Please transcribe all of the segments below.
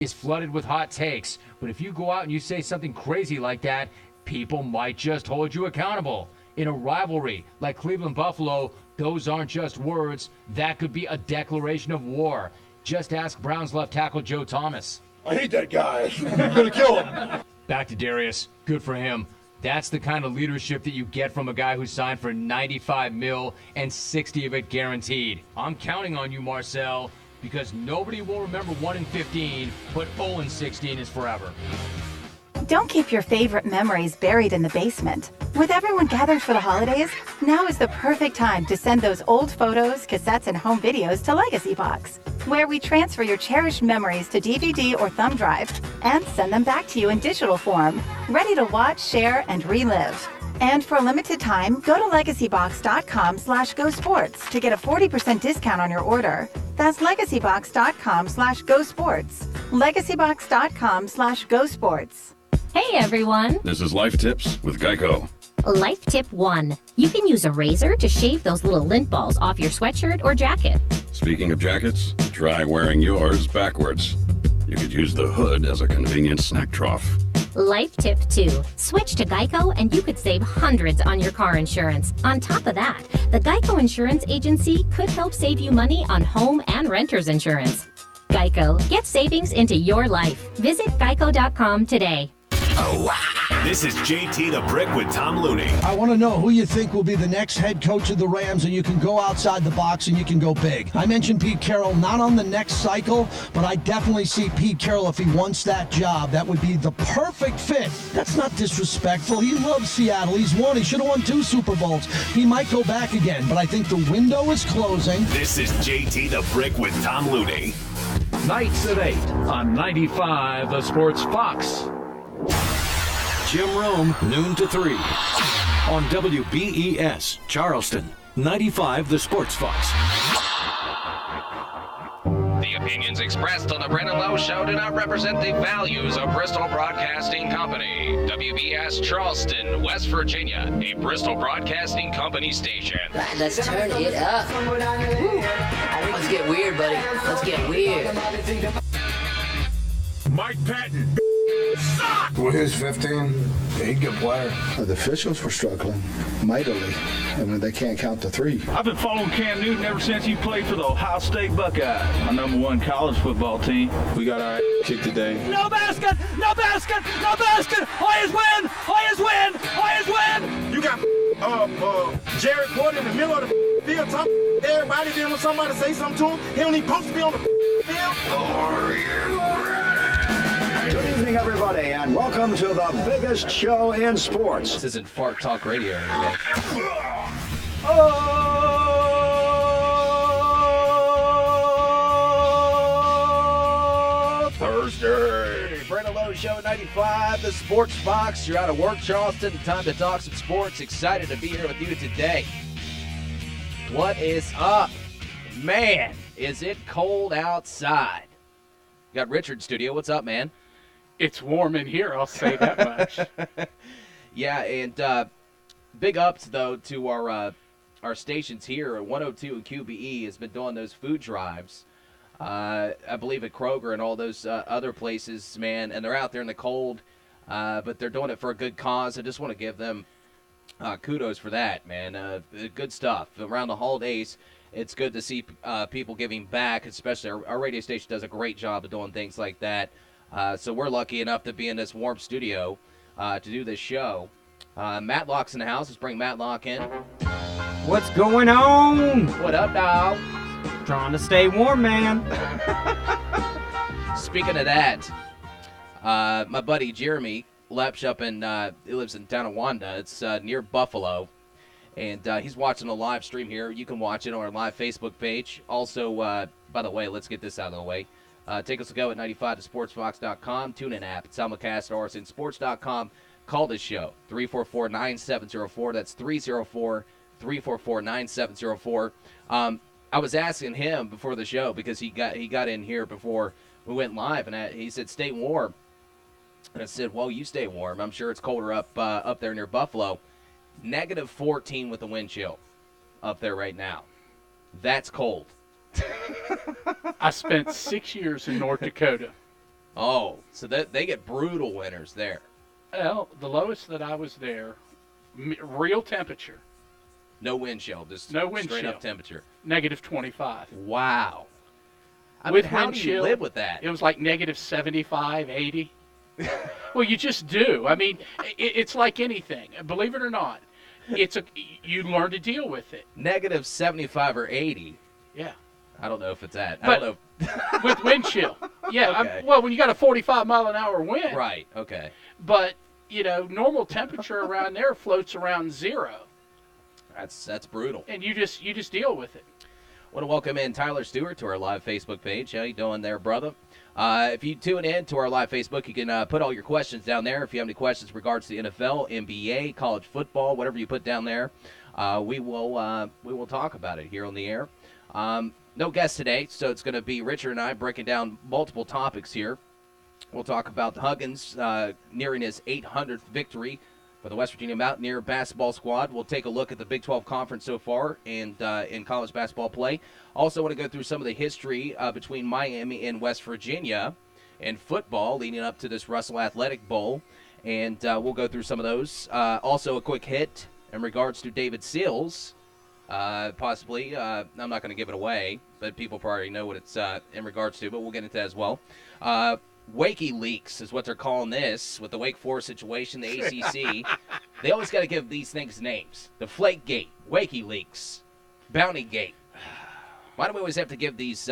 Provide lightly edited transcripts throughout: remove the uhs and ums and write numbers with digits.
is flooded with hot takes, but if you go out and you say something crazy like that, people might just hold you accountable. In a rivalry like Cleveland-Buffalo, those aren't just words. That could be a declaration of war. Just ask Browns left tackle Joe Thomas. I hate that guy. I'm going to kill him. Back to Darius. Good for him. That's the kind of leadership that you get from a guy who signed for $95 million and 60 of it guaranteed. I'm counting on you, Marcel, because nobody will remember 1-15, but 0-16 is forever. Don't keep your favorite memories buried in the basement. With everyone gathered for the holidays, now is the perfect time to send those old photos, cassettes, and home videos to Legacy Box, where we transfer your cherished memories to DVD or thumb drive and send them back to you in digital form, ready to watch, share, and relive. And for a limited time, go to legacybox.com/GoSports to get a 40% discount on your order. That's legacybox.com/GoSports. legacybox.com/GoSports. Hey everyone! This is Life Tips with Geico. Life Tip 1. You can use a razor to shave those little lint balls off your sweatshirt or jacket. Speaking of jackets, try wearing yours backwards. You could use the hood as a convenient snack trough. Life Tip 2. Switch to Geico and you could save hundreds on your car insurance. On top of that, the Geico Insurance Agency could help save you money on home and renter's insurance. Geico. Get savings into your life. Visit geico.com today. This is JT the Brick with Tom Looney. I want to know who you think will be the next head coach of the Rams, and you can go outside the box and you can go big. I mentioned Pete Carroll, not on the next cycle, but I definitely see Pete Carroll, if he wants that job, that would be the perfect fit. That's not disrespectful. He loves Seattle. He's won. He should have won 2 Super Bowls. He might go back again, but I think the window is closing. This is JT the Brick with Tom Looney. Nights at 8 on 95 The Sports Fox. Jim Rome, noon to 3 on WBES, Charleston, 95 The Sports Fox. The opinions expressed on the Brandon Lowe Show do not represent the values of Bristol Broadcasting Company. WBS Charleston, West Virginia, a Bristol Broadcasting Company station. Right, let's turn it up. Woo. Let's get weird, buddy. Let's get weird. Mike Patton. Well, he's 15. He's a good player. The officials were struggling mightily. I mean, they can't count to 3. I've been following Cam Newton ever since he played for the Ohio State Buckeyes, my #1 college football team. We got our kicked today. No basket! No basket! No basket! Lions win! Lions win! Lions win! You got Jared Porter in the middle of the field talking everybody. Then when somebody say something to him, he don't even supposed to be on the field. Are you ready? Good evening, everybody, and welcome to the biggest show in sports. This isn't Fart Talk Radio anymore. Oh, Thursday. Brandon Lowe Show at 95, the Sports Fox. You're out of work, Charleston. Time to talk some sports. Excited to be here with you today. What is up? Man, is it cold outside? Got Richard in studio. What's up, man? It's warm in here, I'll say that much. Yeah, and big ups, though, to our stations here. 102 and QBE has been doing those food drives, I believe at Kroger and all those other places, man, and they're out there in the cold, but they're doing it for a good cause. I just want to give them kudos for that, man. Good stuff. Around the holidays, it's good to see people giving back, especially our radio station does a great job of doing things like that. So we're lucky enough to be in this warm studio to do this show. Matlock's in the house. Let's bring Matlock in. What's going on? What up, dog? Trying to stay warm, man. Speaking of that, my buddy Jeremy Lepsch up in, he lives in town of Wanda. It's near Buffalo. And he's watching a live stream here. You can watch it on our live Facebook page. Also, by the way, let's get this out of the way. Take us a go at 95tosportsfox.com. Tune in app. Simulcast at rsinsports.com. Call this show, 344-9704. That's 304-344-9704. I was asking him before the show because he got in here before we went live, and he said, stay warm. And I said, well, you stay warm. I'm sure it's colder up there near Buffalo. -14 with the wind chill up there right now. That's cold. I spent 6 years in North Dakota. Oh, so they get brutal winters there. Well, the lowest that I was there, real temperature. No wind chill, just no wind straight chill. up temperature. Negative 25. Wow. I With mean, how wind do you chill, live with that? It was like negative 75, 80. Well, you just do. I mean, it's like anything. Believe it or not, you learn to deal with it. Negative 75 or 80. Yeah. I don't know if it's that. But I don't know. with wind chill. Yeah. Okay. Well, when you got a 45-mile-an-hour wind. Right. Okay. But, normal temperature around there floats around 0. That's brutal. And you just deal with it. I want to welcome in Tyler Stewart to our live Facebook page. How you doing there, brother? If you tune in to our live Facebook, you can put all your questions down there. If you have any questions in regards to the NFL, NBA, college football, whatever you put down there, we will talk about it here on the air. No guest today, so it's going to be Richard and I breaking down multiple topics here. We'll talk about Huggins nearing his 800th victory for the West Virginia Mountaineer basketball squad. We'll take a look at the Big 12 Conference so far and in college basketball play. Also want to go through some of the history between Miami and West Virginia and football leading up to this Russell Athletic Bowl, and we'll go through some of those. Also a quick hit in regards to David Seals. Possibly, I'm not going to give it away, but people probably know what it's in regards to, but we'll get into that as well. Wakey Leaks is what they're calling this with the Wake Forest situation, the ACC. They always got to give these things names. The Flake Gate, Wakey Leaks, Bounty Gate. Why do we always have to give these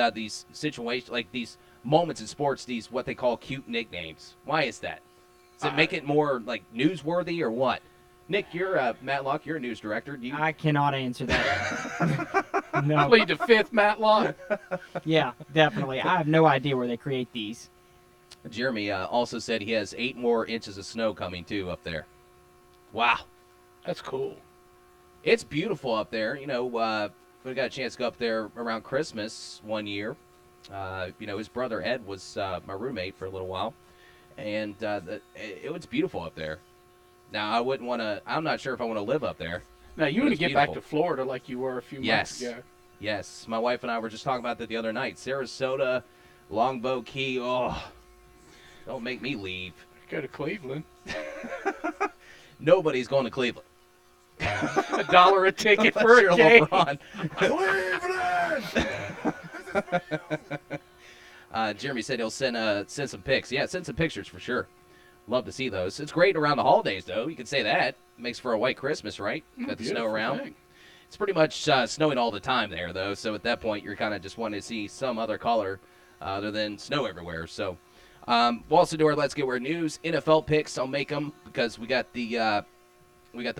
situations, like these moments in sports, these what they call cute nicknames? Why is that? Does it make it more like newsworthy or what? Nick, you're Matlock. You're a news director. I cannot answer that. No. Plead the fifth, Matlock. Yeah, definitely. I have no idea where they create these. Jeremy also said he has 8 more inches of snow coming, too, up there. Wow. That's cool. It's beautiful up there. We got a chance to go up there around Christmas one year. His brother Ed was my roommate for a little while. And it was beautiful up there. Now, I wouldn't want to – I'm not sure if I want to live up there. Now, you want to get back to Florida like you were a few months ago. Yes. My wife and I were just talking about that the other night. Sarasota, Longboat Key, don't make me leave. Go to Cleveland. Nobody's going to Cleveland. $1 a ticket for a game. Cleveland! Jeremy said he'll send some pics. Yeah, send some pictures for sure. Love to see those. It's great around the holidays, though. You can say that. Makes for a white Christmas, right? Got the snow around. Thing. It's pretty much snowing all the time there, though. So at that point, you're kind of just wanting to see some other color other than snow everywhere. So we'll also do our Let's Get Weird news. NFL picks, I'll make them because we got the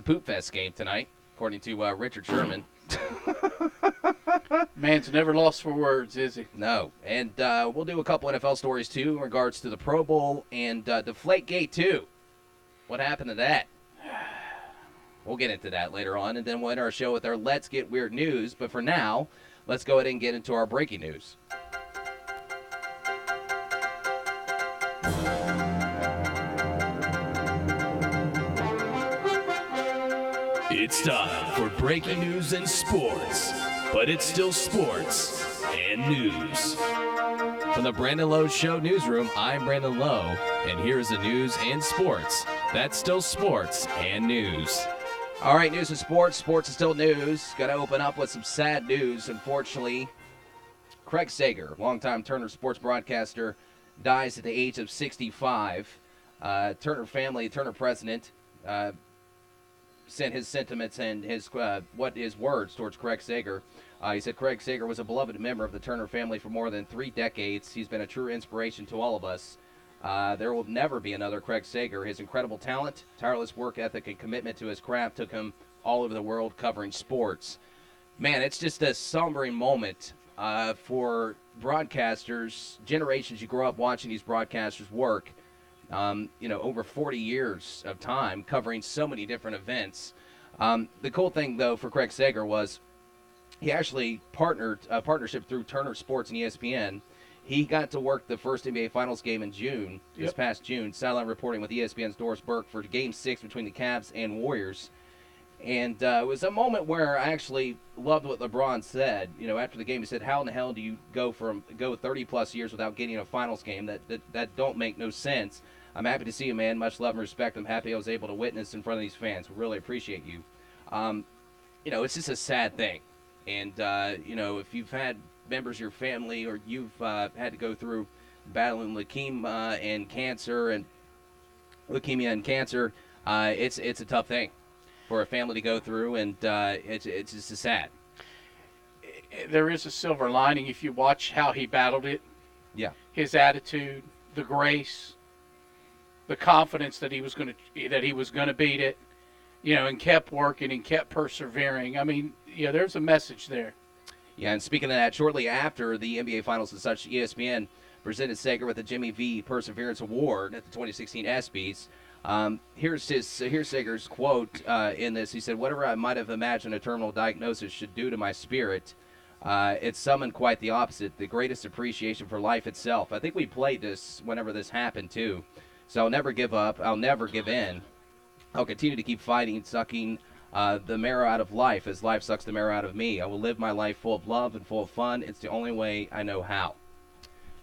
Poop Fest game tonight, according to Richard Sherman. Man's never lost for words, is he? No. And we'll do a couple NFL stories, too, in regards to the Pro Bowl and Deflategate, too. What happened to that? We'll get into that later on, and then we'll end our show with our Let's Get Weird news. But for now, let's go ahead and get into our breaking news. It's time for breaking news and sports, but it's still sports and news. From the Brandon Lowe Show newsroom, I'm Brandon Lowe, and here's the news and sports. That's still sports and news. All right, news and sports. Sports is still news. Got to open up with some sad news. Unfortunately, Craig Sager, longtime Turner sports broadcaster, dies at the age of 65. Turner family, Turner president, sent his sentiments and his words towards Craig Sager. He said Craig Sager was a beloved member of the Turner family for more than 3 decades. He's been a true inspiration to all of us. There will never be another Craig Sager. His incredible talent, tireless work ethic, and commitment to his craft took him all over the world covering sports. Man, it's just a sombering moment for broadcasters. Generations you grow up watching these broadcasters work. Over 40 years of time covering so many different events. The cool thing, though, for Craig Sager was he actually partnership through Turner Sports and ESPN. He got to work the first NBA Finals game in June, this past June, sideline reporting with ESPN's Doris Burke for Game 6 between the Cavs and Warriors. And it was a moment where I actually loved what LeBron said. After the game, he said, "How in the hell do you go 30-plus years without getting a finals game? That don't make no sense. I'm happy to see you, man. Much love and respect. I'm happy I was able to witness in front of these fans. We really appreciate you." It's just a sad thing. And, if you've had members of your family or you've had to go through battling leukemia and cancer, it's a tough thing for a family to go through, and it's just sad. There is a silver lining if you watch how he battled it. Yeah. His attitude, the grace, the confidence that he was going to beat it, and kept working and kept persevering. I mean, there's a message there. Yeah, and speaking of that, shortly after the NBA Finals and such, ESPN presented Sager with the Jimmy V Perseverance Award at the 2016 ESPYs. Here's Sager's quote in this. He said, "Whatever I might have imagined a terminal diagnosis should do to my spirit, it summoned quite the opposite, the greatest appreciation for life itself." I think we played this whenever this happened, too. So I'll never give up. I'll never give in. I'll continue to keep fighting, sucking the marrow out of life as life sucks the marrow out of me. I will live my life full of love and full of fun. It's the only way I know how.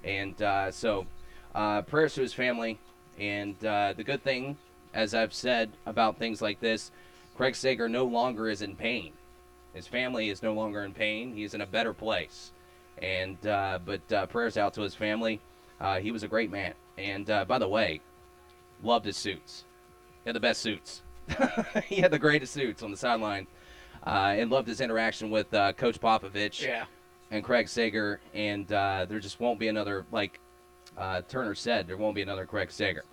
And so prayers to his family. And the good thing, as I've said about things like this, Craig Sager no longer is in pain. His family is no longer in pain. He is in a better place. And but prayers out to his family. He was a great man. And by the way, loved his suits. He had the best suits. He had the greatest suits on the sideline. And loved his interaction with Coach Popovich and Craig Sager. And there just won't be another, like Turner said, there won't be another Craig Sager.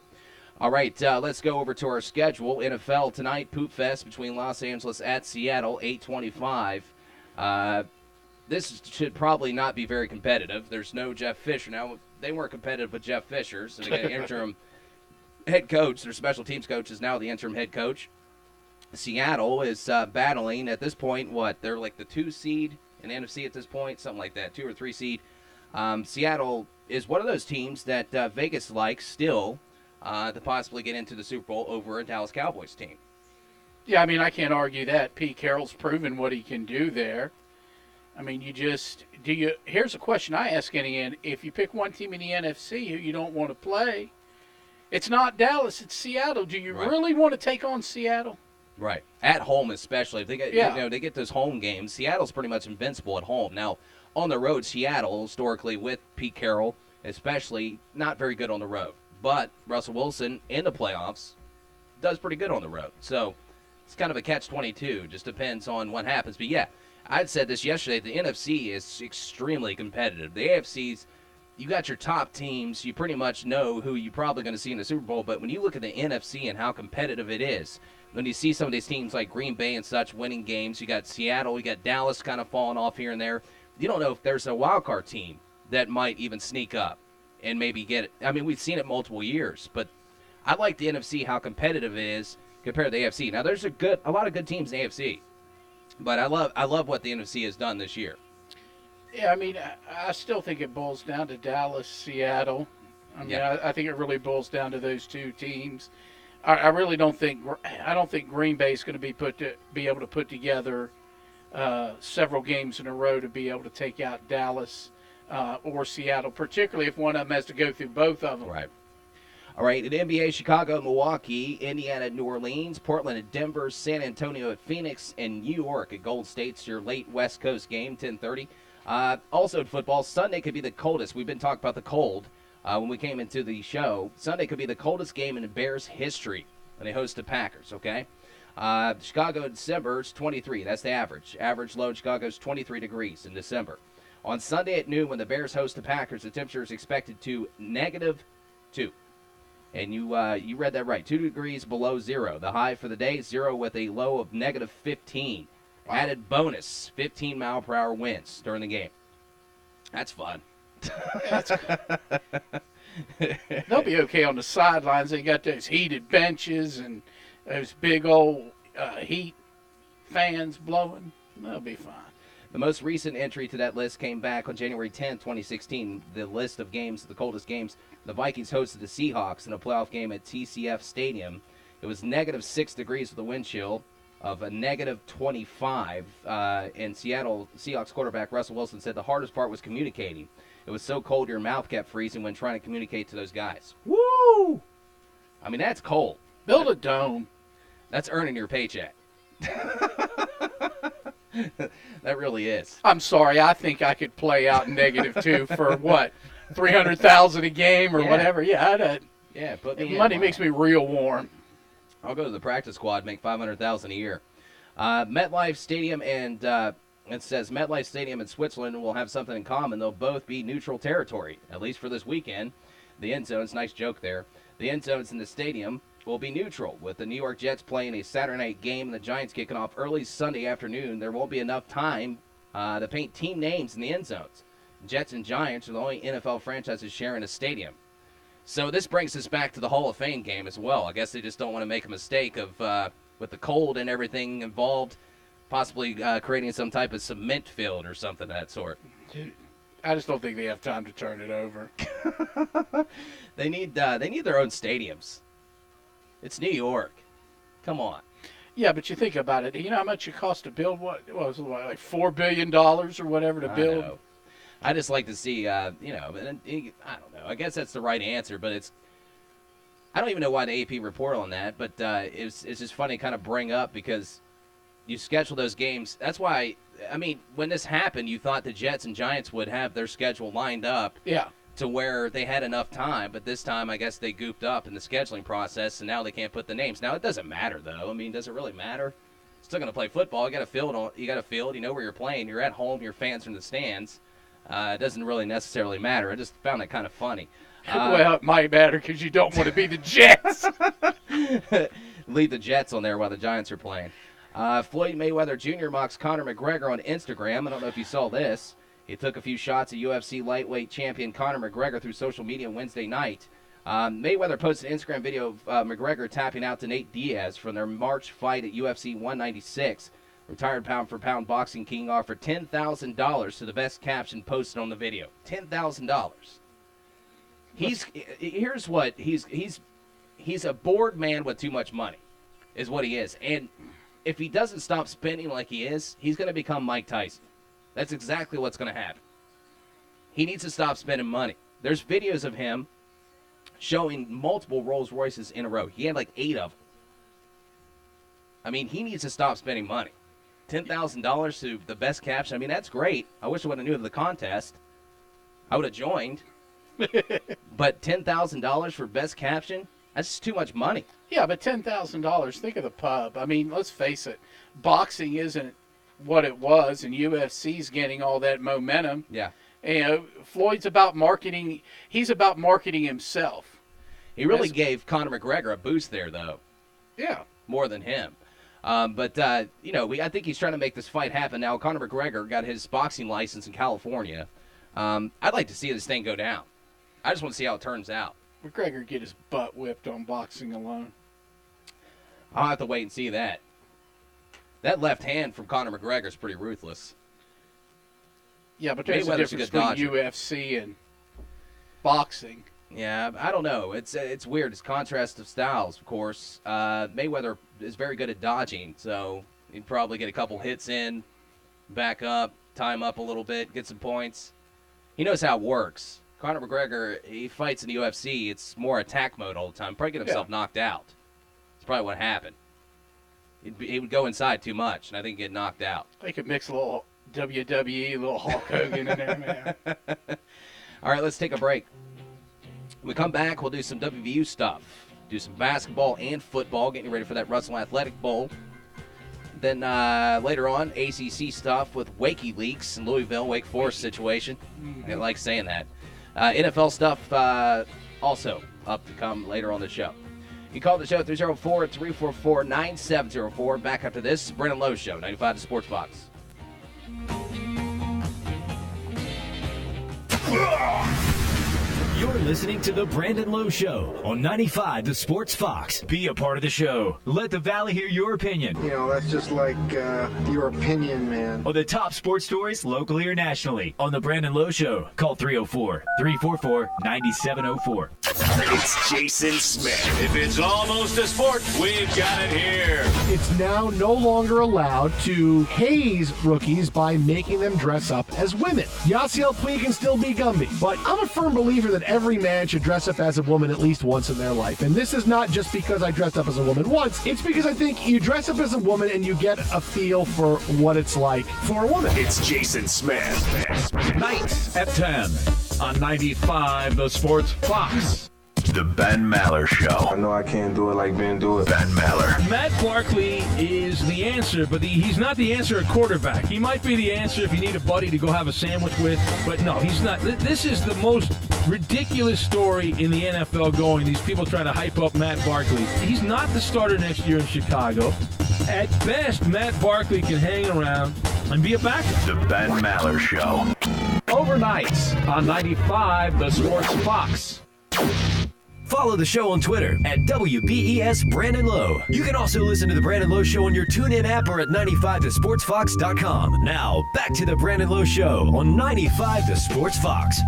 All right, let's go over to our schedule. NFL tonight, Poop Fest between Los Angeles at Seattle, 8:25. This should probably not be very competitive. There's no Jeff Fisher. Now, they weren't competitive with Jeff Fisher, so they got an interim head coach. Their special teams coach is now the interim head coach. Seattle is battling at this point, they're like the 2 seed in the NFC at this point, something like that, 2 or 3 seed. Seattle is one of those teams that Vegas likes still to possibly get into the Super Bowl over a Dallas Cowboys team. Yeah, I mean, I can't argue that. Pete Carroll's proven what he can do there. I mean, here's a question I ask any, if you pick one team in the NFC who you don't want to play, it's not Dallas, it's Seattle. Do you really want to take on Seattle? Right. At home especially. If they get they get those home games, Seattle's pretty much invincible at home. Now, on the road, Seattle, historically, with Pete Carroll, especially, not very good on the road. But Russell Wilson, in the playoffs, does pretty good on the road. So it's kind of a catch-22. Just depends on what happens. But, yeah, I said this yesterday. The NFC is extremely competitive. The AFC's, you got your top teams. You pretty much know who you're probably going to see in the Super Bowl. But when you look at the NFC and how competitive it is, when you see some of these teams like Green Bay and such winning games, you got Seattle, you got Dallas kind of falling off here and there. You don't know if there's a wild card team that might even sneak up and maybe get it. I mean, we've seen it multiple years, but I like the NFC, how competitive it is compared to the AFC. Now, there's a lot of good teams in the AFC, but I love what the NFC has done this year. Yeah, I mean, I still think it boils down to Dallas, Seattle. I mean, I think it really boils down to those two teams. I really don't think Green Bay is going to be able to put together several games in a row to be able to take out Dallas or Seattle, particularly if one of them has to go through both of them. Right. All right, in NBA, Chicago, Milwaukee, Indiana, New Orleans, Portland at Denver, San Antonio at Phoenix, and New York at Golden State's your late West Coast game, 10:30. Also in football, Sunday could be the coldest. We've been talking about the cold when we came into the show. Sunday could be the coldest game in Bears history when they host the Packers, okay? Chicago in December is 23. That's the average. Average low in Chicago is 23 degrees in December. On Sunday at noon, when the Bears host the Packers, the temperature is expected to -2. And you read that right. 2 degrees below zero. The high for the day, 0 with a low of -15. Wow. Added bonus, 15-mile-per-hour winds during the game. That's fun. They'll be okay on the sidelines. They got those heated benches and those big old heat fans blowing. They'll be fine. The most recent entry to that list came back on January 10, 2016. The list of games, the coldest games, the Vikings hosted the Seahawks in a playoff game at TCF Stadium. It was -6 degrees with a wind chill. of a negative 25. And Seattle Seahawks quarterback Russell Wilson said the hardest part was communicating. It was so cold your mouth kept freezing when trying to communicate to those guys. Woo! I mean, that's cold. Build a dome. That's earning your paycheck. That really is. I'm sorry. I think I could play out -2 for what, $300,000 a game or whatever. Yeah, put me in, money makes me real warm. I'll go to the practice squad, make $500,000 a year. MetLife Stadium and it says MetLife Stadium and Switzerland will have something in common. They'll both be neutral territory, at least for this weekend. The end zones, nice joke there. The end zones in the stadium will be neutral, with the New York Jets playing a Saturday night game and the Giants kicking off early Sunday afternoon. There won't be enough time to paint team names in the end zones. Jets and Giants are the only NFL franchises sharing a stadium. So this brings us back to the Hall of Fame game as well. I guess they just don't want to make a mistake of, with the cold and everything involved, possibly creating some type of cement field or something of that sort. Dude, I just don't think they have time to turn it over. They need their own stadiums. It's New York. Come on. Yeah, but you think about it. You know how much it costs to build what was it, like $4 billion or whatever to build? I know. I just like to see, I don't know. I guess that's the right answer, but I don't even know why the AP report on that, but it's just funny to kind of bring up because you schedule those games. That's why, I mean, when this happened, you thought the Jets and Giants would have their schedule lined up. Yeah. To where they had enough time, but this time I guess they goofed up in the scheduling process, and now they can't put the names. Now it doesn't matter though. I mean, does it really matter? Still going to play football. You got a field. You know where you're playing. You're at home. Your fans are in the stands. It doesn't really necessarily matter. I just found it kind of funny. Well, it might matter because you don't want to be the Jets. Leave the Jets on there while the Giants are playing. Floyd Mayweather Jr. mocks Conor McGregor on Instagram. I don't know if you saw this. He took a few shots at UFC lightweight champion Conor McGregor through social media Wednesday night. Mayweather posted an Instagram video of McGregor tapping out to Nate Diaz from their March fight at UFC 196. Retired pound-for-pound boxing king offered $10,000 to the best caption posted on the video. $10,000. He's a bored man with too much money, is what he is. And if he doesn't stop spending like he is, he's going to become Mike Tyson. That's exactly what's going to happen. He needs to stop spending money. There's videos of him showing multiple Rolls Royces in a row. He had like 8 of them. I mean, he needs to stop spending money. $10,000 to the best caption. I mean, that's great. I wish I would have knew of the contest. I would have joined. But $10,000 for best caption? That's just too much money. Yeah, but $10,000, think of the pub. I mean, let's face it. Boxing isn't what it was, and UFC's getting all that momentum. Yeah. And Floyd's about marketing. He's about marketing himself. He really gave Conor McGregor a boost there, though. Yeah. More than him. I think he's trying to make this fight happen. Now, Conor McGregor got his boxing license in California. I'd like to see this thing go down. I just want to see how it turns out. McGregor get his butt whipped on boxing alone. I'll have to wait and see that. That left hand from Conor McGregor is pretty ruthless. Yeah, but there's a difference between UFC and boxing. Yeah, I don't know. It's weird. It's contrast of styles, of course. Mayweather is very good at dodging, so he'd probably get a couple hits in, back up, time up a little bit, get some points. He knows how it works. Conor McGregor, he fights in the UFC. It's more attack mode all the time. Probably get himself knocked out. That's probably what happened. He would go inside too much, and I think he'd get knocked out. They could mix a little WWE, a little Hulk Hogan in there, man. All right, let's take a break. When we come back, we'll do some WVU stuff. Do some basketball and football, getting ready for that Russell Athletic Bowl. Then later on, ACC stuff with Wakey Leaks in Louisville, Wake Forest situation. I like saying that. NFL stuff also up to come later on the show. You call the show 304-344-9704. Back after this, Brennan Lowe Show, 95 The Sports Box. You're listening to The Brandon Lowe Show on 95 The Sports Fox. Be a part of the show. Let the Valley hear your opinion. You know, that's just like your opinion, man. On the top sports stories, locally or nationally, on The Brandon Lowe Show. Call 304-344-9704. It's Jason Smith. If it's almost a sport, we've got it here. It's now no longer allowed to haze rookies by making them dress up as women. Yasiel Puig can still be Gumby, but I'm a firm believer that every man should dress up as a woman at least once in their life. And this is not just because I dressed up as a woman once. It's because I think you dress up as a woman and you get a feel for what it's like for a woman. It's Jason Smith. Nights at 10 on 95 The Sports Fox. The Ben Maller Show. I know I can't do it like Ben do it. Ben Maller. Matt Barkley is the answer, but he's not the answer at quarterback. He might be the answer if you need a buddy to go have a sandwich with, but no, he's not. This is the most ridiculous story in the NFL going. These people try to hype up Matt Barkley. He's not the starter next year in Chicago. At best, Matt Barkley can hang around and be a backup. The Ben Maller Show. Overnights on 95 The Sports Fox. Follow the show on Twitter at WBES Brandon Lowe. You can also listen to The Brandon Lowe Show on your TuneIn app or at 95thesportsfox.com. Now, back to The Brandon Lowe Show on 95 The Sports Fox.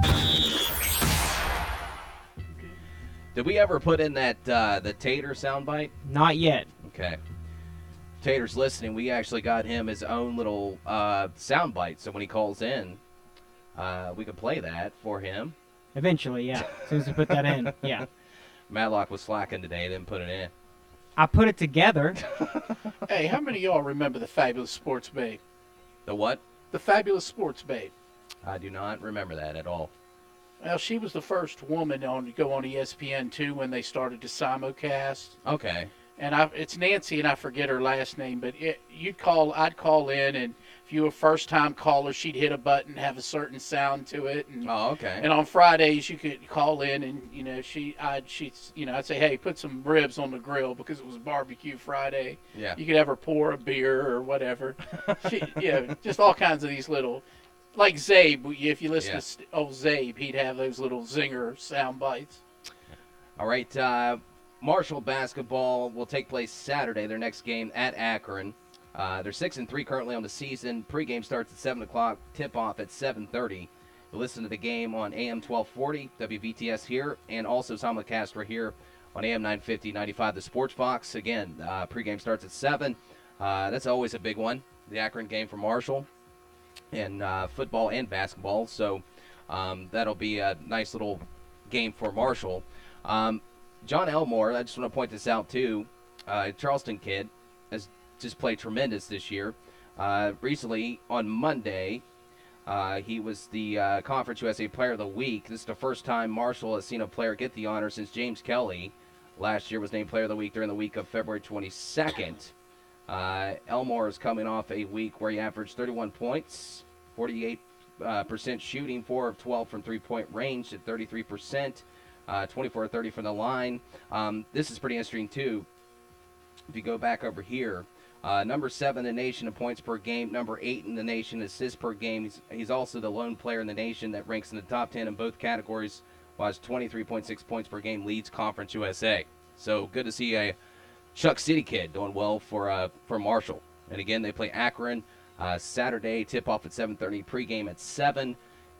Did we ever put in that the Tater soundbite? Not yet. Okay. Tater's listening. We actually got him his own little soundbite, so when he calls in, we could play that for him. Eventually, yeah. As soon as we put that in, yeah. Matlock was slacking today, didn't put it in. I put it together. Hey, how many of y'all remember the Fabulous Sports Babe? The what? The Fabulous Sports Babe. I do not remember that at all. Well, she was the first woman to go on ESPN2 when they started to simulcast. Okay. And it's Nancy, and I forget her last name, but I'd call in, and if you were a first-time caller, she'd hit a button, have a certain sound to it. And, oh, okay. And on Fridays, you could call in, and I'd say, hey, put some ribs on the grill because it was Barbecue Friday. Yeah. You could have her pour a beer or whatever. Just all kinds of these little, like Zabe. If you listen to old Zabe, he'd have those little zinger sound bites. All right. Marshall basketball will take place Saturday. Their next game at Akron. They're 6-3 currently on the season. Pregame starts at 7 o'clock. Tip-off at 7:30. You'll listen to the game on AM 1240, WVTS here, and also simulcast right here on AM 950, 95 The Sports Fox. Again, pregame starts at 7. That's always a big one, the Akron game for Marshall, and football and basketball. So that'll be a nice little game for Marshall. John Elmore, I just want to point this out too, Charleston kid, has just played tremendous this year. Recently, on Monday, he was the Conference USA Player of the Week. This is the first time Marshall has seen a player get the honor since James Kelly last year was named Player of the Week during the week of February 22nd. Elmore is coming off a week where he averaged 31 points, 48% shooting, 4 of 12 from three-point range at 33%. 24-30 from the line. This is pretty interesting, too. If you go back over here, number 7 in the nation in points per game, number 8 in the nation in assists per game. He's also the lone player in the nation that ranks in the top 10 in both categories, while his 23.6 points per game leads Conference USA. So good to see a Chuck City kid doing well for Marshall. And again, they play Akron Saturday, tip-off at 7:30, pregame at 7.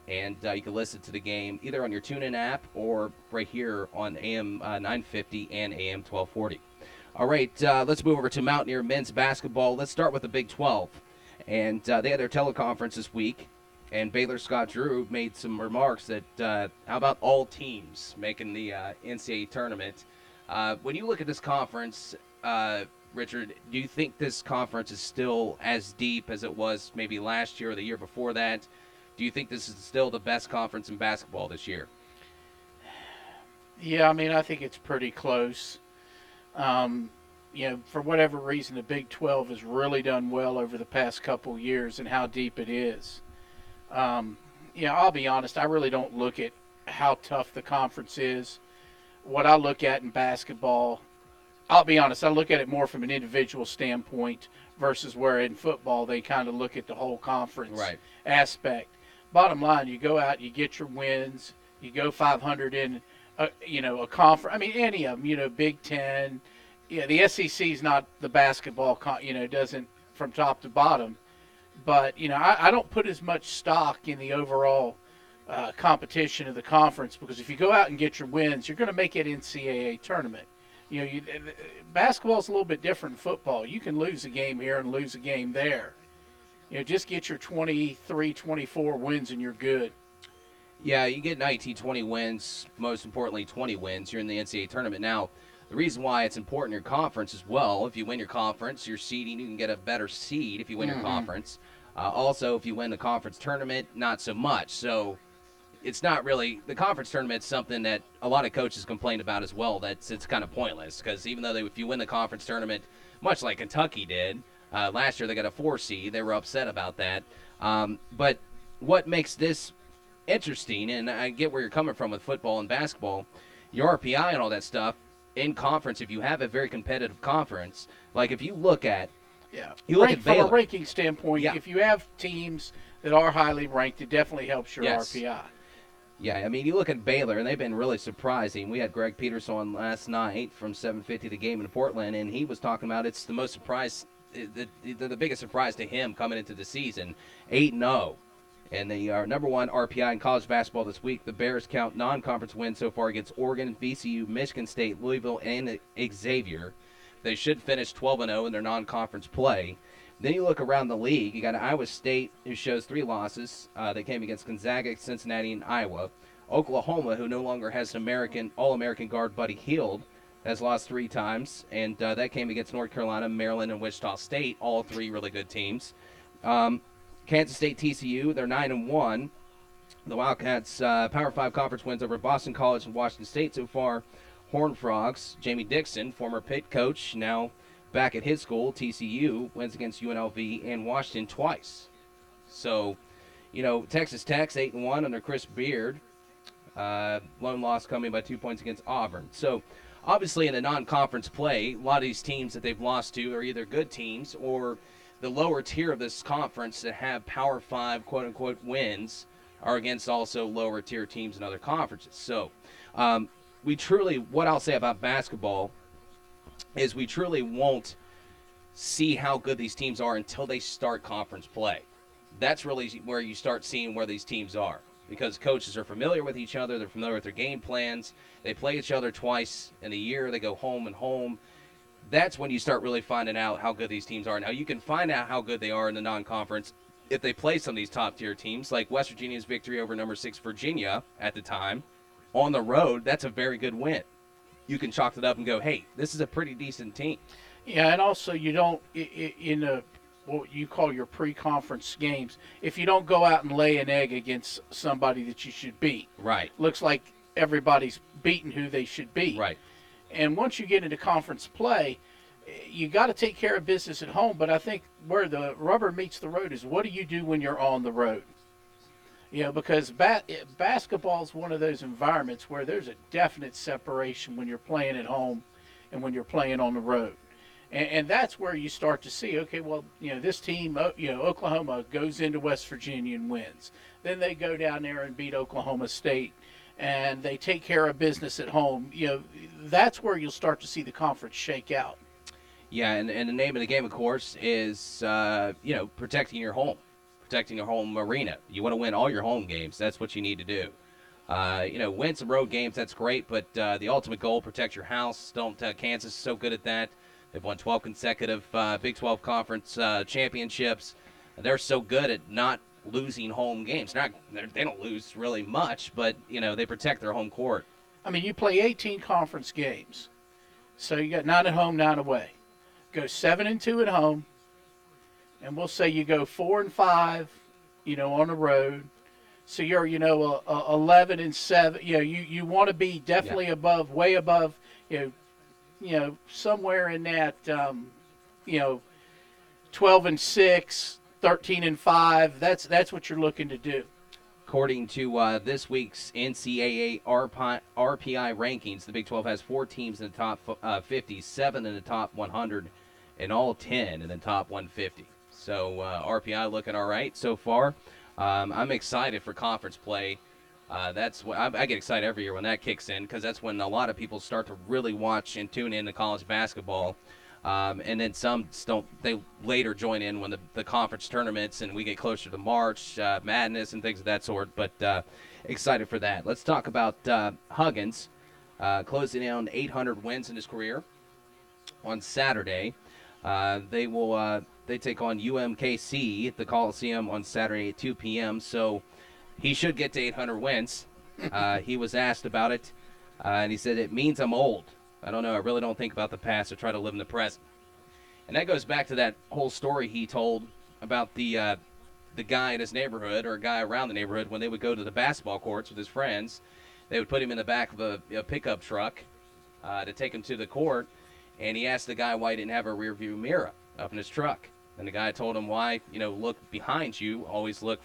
And you can listen to the game either on your TuneIn app or right here on AM 950 and AM 1240. All right, let's move over to Mountaineer men's basketball. Let's start with the Big 12. And they had their teleconference this week, and Baylor Scott Drew made some remarks that how about all teams making the NCAA tournament? When you look at this conference, Richard, do you think this conference is still as deep as it was maybe last year or the year before that? Do you think this is still the best conference in basketball this year? Yeah, I mean, I think it's pretty close. For whatever reason, the Big 12 has really done well over the past couple years and how deep it is. I'll be honest, I really don't look at how tough the conference is. What I look at in basketball, I'll be honest, I look at it more from an individual standpoint versus where in football they kind of look at the whole conference aspect. Bottom line, you go out, you get your wins, You go 500 in, a conference. I mean, any of them. Big Ten. Yeah, the SEC is not the basketball. Doesn't from top to bottom. But I don't put as much stock in the overall competition of the conference, because if you go out and get your wins, you're going to make it NCAA tournament. Basketball's a little bit different than football. You can lose a game here and lose a game there. Just get your 23, 24 wins and you're good. Yeah, you get 19, 20 wins, most importantly 20 wins. You're in the NCAA tournament. Now, the reason why it's important in your conference as well, if you win your conference, your seeding, you can get a better seed if you win your conference. Also, if you win the conference tournament, not so much. So it's not really – the conference tournament's something that a lot of coaches complained about as well, that it's kind of pointless, because even though if you win the conference tournament, much like Kentucky did, last year they got a 4 seed. They were upset about that. But what makes this interesting, and I get where you're coming from with football and basketball, your RPI and all that stuff, in conference, if you have a very competitive conference, like if you look at Baylor. From a ranking standpoint, if you have teams that are highly ranked, it definitely helps your RPI. Yeah, I mean, you look at Baylor, and they've been really surprising. We had Greg Peters on last night from 750 The Game in Portland, and he was talking about it's the most surprise, the biggest surprise to him coming into the season, 8-0. And they are number 1 RPI in college basketball this week. The Bears count non-conference wins so far against Oregon, VCU, Michigan State, Louisville, and Xavier. They should finish 12-0 in their non-conference play. Then you look around the league. You got Iowa State, who shows 3 losses. They came against Gonzaga, Cincinnati, and Iowa. Oklahoma, who no longer has an All-American guard Buddy Hield, has lost 3 times. And that came against North Carolina, Maryland, and Wichita State, all 3 really good teams. Kansas State, TCU, they're 9-1. The Wildcats' Power 5 conference wins over Boston College and Washington State so far. Horned Frogs, Jamie Dixon, former Pitt coach, now back at his school, TCU, wins against UNLV and Washington twice. So, Texas Tech's 8-1 under Chris Beard. Lone loss coming by 2 points against Auburn. So, obviously in the non-conference play, a lot of these teams that they've lost to are either good teams or the lower tier of this conference that have Power 5, quote-unquote, wins are against also lower tier teams in other conferences. So, what I'll say about basketball is we truly won't see how good these teams are until they start conference play. That's really where you start seeing where these teams are, because coaches are familiar with each other. They're familiar with their game plans. They play each other twice in a year. They go home and home. That's when you start really finding out how good these teams are. Now, you can find out how good they are in the non-conference if they play some of these top-tier teams, like West Virginia's victory over number 6 Virginia at the time. On the road, that's a very good win. You can chalk it up and go, hey, this is a pretty decent team. Yeah, and also you don't, in what you call your pre-conference games, if you don't go out and lay an egg against somebody that you should beat. Right. Looks like everybody's beating who they should beat. Right. And once you get into conference play, you got to take care of business at home. But I think where the rubber meets the road is, what do you do when you're on the road? Because basketball is one of those environments where there's a definite separation when you're playing at home and when you're playing on the road. And that's where you start to see, okay, well, this team, Oklahoma goes into West Virginia and wins. Then they go down there and beat Oklahoma State, and they take care of business at home. That's where you'll start to see the conference shake out. Yeah, and the name of the game, of course, is, protecting your home. Protecting your home arena. You want to win all your home games. That's what you need to do. Win some road games, that's great, but the ultimate goal, protect your house. Kansas is so good at that. They've won 12 consecutive Big 12 Conference championships. They're so good at not losing home games. They don't lose really much, but, they protect their home court. I mean, you play 18 conference games. So you got 9 at home, 9 away. Go 7-2 at home. And we'll say you go 4-5, on the road. So you're, 11-7. You want to be definitely above, way above, somewhere in that, 12-6, 13-5. That's what you're looking to do. According to this week's NCAA RPI rankings, the Big 12 has 4 teams in the top 50, 7 in the top 100, and all 10 in the top 150. So RPI looking all right so far. I'm excited for conference play. That's what I get excited every year when that kicks in, because that's when a lot of people start to really watch and tune in to college basketball. And then some don't. They later join in when the conference tournaments and we get closer to March Madness and things of that sort. But excited for that. Let's talk about Huggins closing in on 800 wins in his career on Saturday. They take on UMKC at the Coliseum on Saturday at 2 p.m. So he should get to 800 wins. He was asked about it, and he said, "It means I'm old. I don't know. I really don't think about the past. I try to live in the present." And that goes back to that whole story he told about the guy in his neighborhood, or a guy around the neighborhood, when they would go to the basketball courts with his friends. They would put him in the back of a pickup truck to take him to the court, and he asked the guy why he didn't have a rear view mirror up in his truck. And the guy told him why, look behind you, always look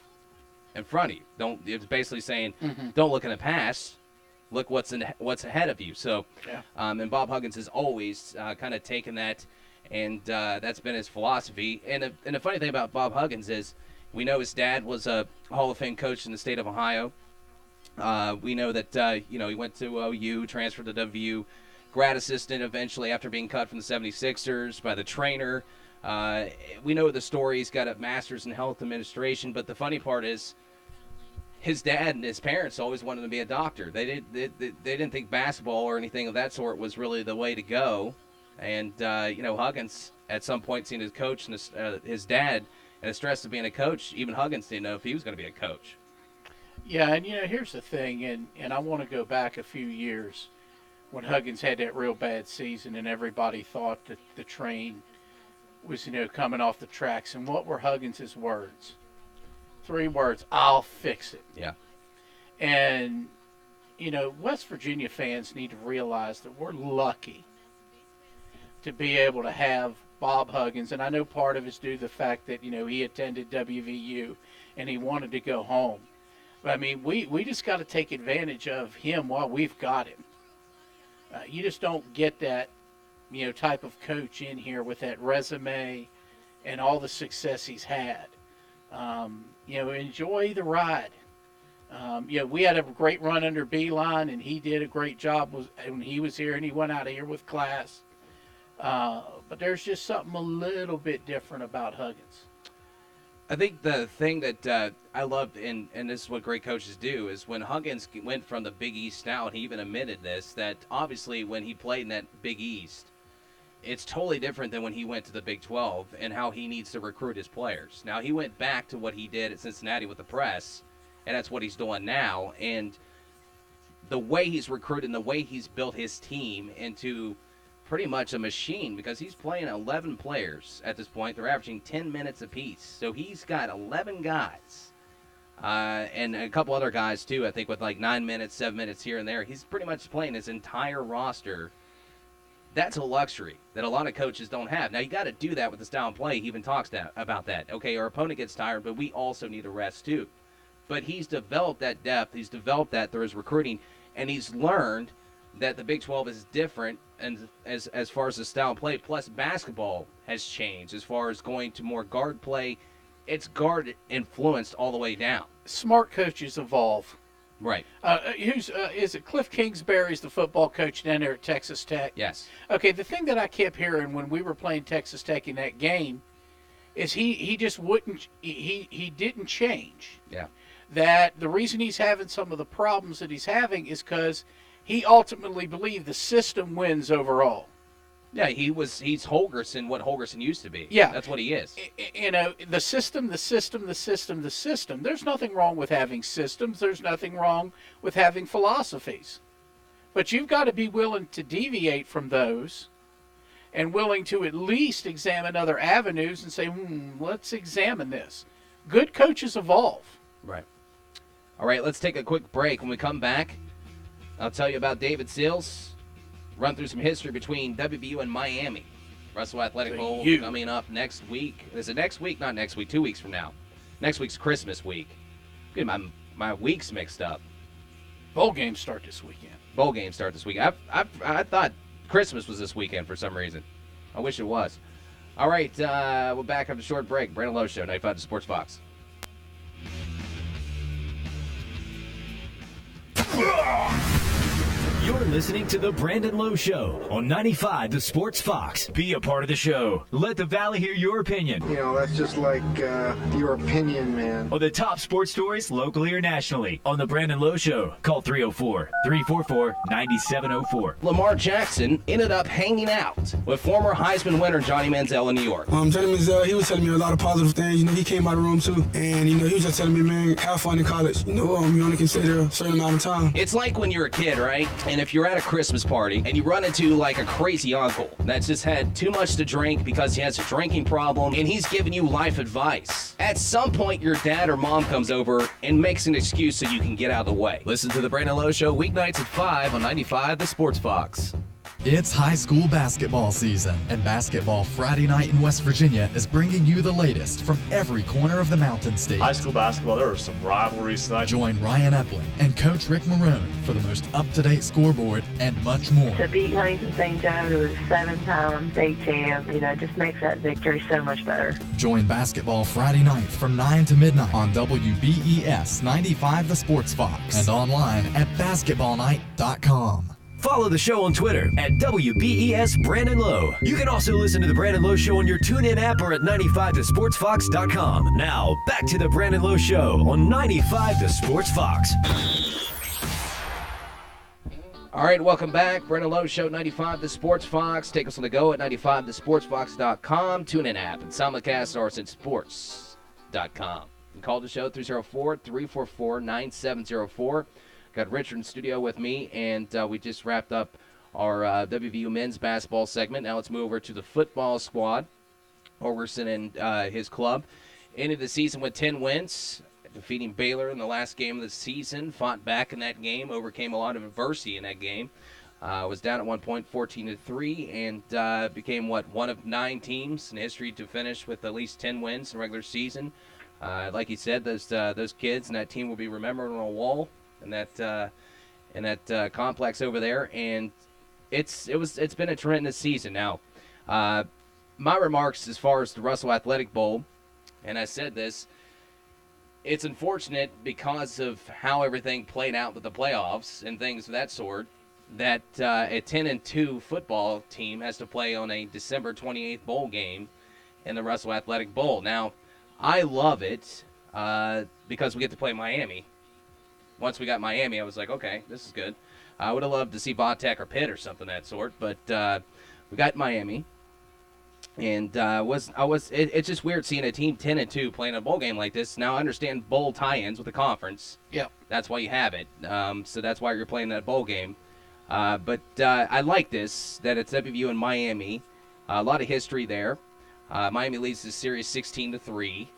in front of you. It's basically saying, don't look in the past, look what's ahead of you. So, and Bob Huggins has always kind of taken that, and that's been his philosophy. And the funny thing about Bob Huggins is, we know his dad was a Hall of Fame coach in the state of Ohio. We know that he went to OU, transferred to WU, grad assistant eventually after being cut from the 76ers by the trainer. We know the story. He's got a master's in health administration, but the funny part is his dad and his parents always wanted him to be a doctor. They didn't think basketball or anything of that sort was really the way to go. And Huggins at some point seen his coach and his dad, and the stress of being a coach. Even Huggins didn't know if he was going to be a coach. Yeah, and here's the thing, and I want to go back a few years when Huggins had that real bad season, and everybody thought that the train was, coming off the tracks. And what were Huggins' words? 3 words: "I'll fix it." Yeah. And, West Virginia fans need to realize that we're lucky to be able to have Bob Huggins. And I know part of it's due to the fact that, he attended WVU and he wanted to go home. But, I mean, we just got to take advantage of him while we've got him. You just don't get that, type of coach in here with that resume and all the success he's had. Enjoy the ride. We had a great run under Beeline, and he did a great job when he was here, and he went out of here with class. But there's just something a little bit different about Huggins. I think the thing that I love, and this is what great coaches do, is when Huggins went from the Big East out, he even admitted this, that obviously when he played in that Big East, it's totally different than when he went to the Big 12 and how he needs to recruit his players. Now, he went back to what he did at Cincinnati with the press, and that's what he's doing now. And the way he's recruited and the way he's built his team into pretty much a machine, because he's playing 11 players at this point. They're averaging 10 minutes apiece. So he's got 11 guys and a couple other guys, too, I think, with like 9 minutes, 7 minutes here and there. He's pretty much playing his entire roster. That's a luxury that a lot of coaches don't have. Now, you got to do that with the style of play. He even talks about that. Okay, our opponent gets tired, but we also need a rest, too. But he's developed that depth. He's developed that through his recruiting, and he's learned that the Big 12 is different and as far as the style of play. Plus, basketball has changed as far as going to more guard play. It's guard influenced all the way down. Smart coaches evolve. Right. Is it Cliff Kingsbury's the football coach down there at Texas Tech? Yes. Okay, the thing that I kept hearing when we were playing Texas Tech in that game is he just wouldn't, he didn't change. Yeah. That the reason he's having some of the problems that he's having is because he ultimately believed the system wins overall. Yeah, he's Holgerson, what Holgerson used to be. Yeah. That's what he is. The system. There's nothing wrong with having systems. There's nothing wrong with having philosophies. But you've got to be willing to deviate from those and willing to at least examine other avenues and say, let's examine this. Good coaches evolve. Right. All right, let's take a quick break. When we come back, I'll tell you about David Sills, run through some history between WVU and Miami. Russell Athletic Bowl coming up next week. Is it next week? Not next week, 2 weeks from now. Next week's Christmas week. Get my weeks mixed up. Bowl games start this weekend. Bowl games start this week. I thought Christmas was this weekend for some reason. I wish it was. All right, we're back after a short break. Brandon Lowe Show, 95 to Sports Fox. You're listening to The Brandon Lowe Show on 95 The Sports Fox. Be a part of the show. Let the Valley hear your opinion. You know, that's just like your opinion, man. On the top sports stories locally or nationally on The Brandon Lowe Show. Call 304-344-9704. Lamar Jackson ended up hanging out with former Heisman winner Johnny Manziel in New York. Johnny Manziel, he was telling me a lot of positive things. You know, he came out of the room too. And, you know, he was just telling me, man, have fun in college. You know, you only can stay there a certain amount of time. It's like when you're a kid, right? And if you're at a Christmas party and you run into like a crazy uncle that's just had too much to drink because he has a drinking problem and he's giving you life advice. At some point, your dad or mom comes over and makes an excuse so you can get out of the way. Listen to the Brandon Lowe Show weeknights at 5 on 95 The Sports Fox. It's high school basketball season, and Basketball Friday Night in West Virginia is bringing you the latest from every corner of the Mountain State. High school basketball, there are some rivalries tonight. Join Ryan Epling and Coach Rick Maroon for the most up-to-date scoreboard and much more. To beat Huntington St. Joe, who is 7-time state champ, just makes that victory so much better. Join Basketball Friday night from 9 to midnight on WBES 95 The Sports Fox and online at basketballnight.com. Follow the show on Twitter at WBES Brandon Lowe. You can also listen to The Brandon Lowe Show on your TuneIn app or at 95thesportsfox.com. Now, back to The Brandon Lowe Show on 95 The Sports Fox. All right, welcome back. Brandon Lowe Show, 95 The Sports Fox. Take us on the go at 95thesportsfox.com. TuneIn app and simulcast RSNSports.com. You can call the show 304-344-9704. Got Richard in studio with me, and we just wrapped up our WVU men's basketball segment. Now let's move over to the football squad. Orgerson and his club ended the season with 10 wins, defeating Baylor in the last game of the season. Fought back in that game, overcame a lot of adversity in that game. Was down at one point 14-3, and became, one of 9 teams in history to finish with at least 10 wins in the regular season. Like he said, those kids and that team will be remembered on a wall in that complex over there, and it's been a tremendous season. Now, my remarks as far as the Russell Athletic Bowl, and I said this, it's unfortunate because of how everything played out with the playoffs and things of that sort, that a 10-2 football team has to play on a December 28th bowl game in the Russell Athletic Bowl. Now, I love it because we get to play Miami. Once we got Miami, I was like, okay, this is good. I would have loved to see Vatech or Pitt or something of that sort, but we got Miami. And it's just weird seeing a team 10-2 playing a bowl game like this. Now I understand bowl tie-ins with the conference. Yep. That's why you have it. So that's why you're playing that bowl game. But I like this, that it's WVU and Miami. A lot of history there. Miami leads the series 16-3.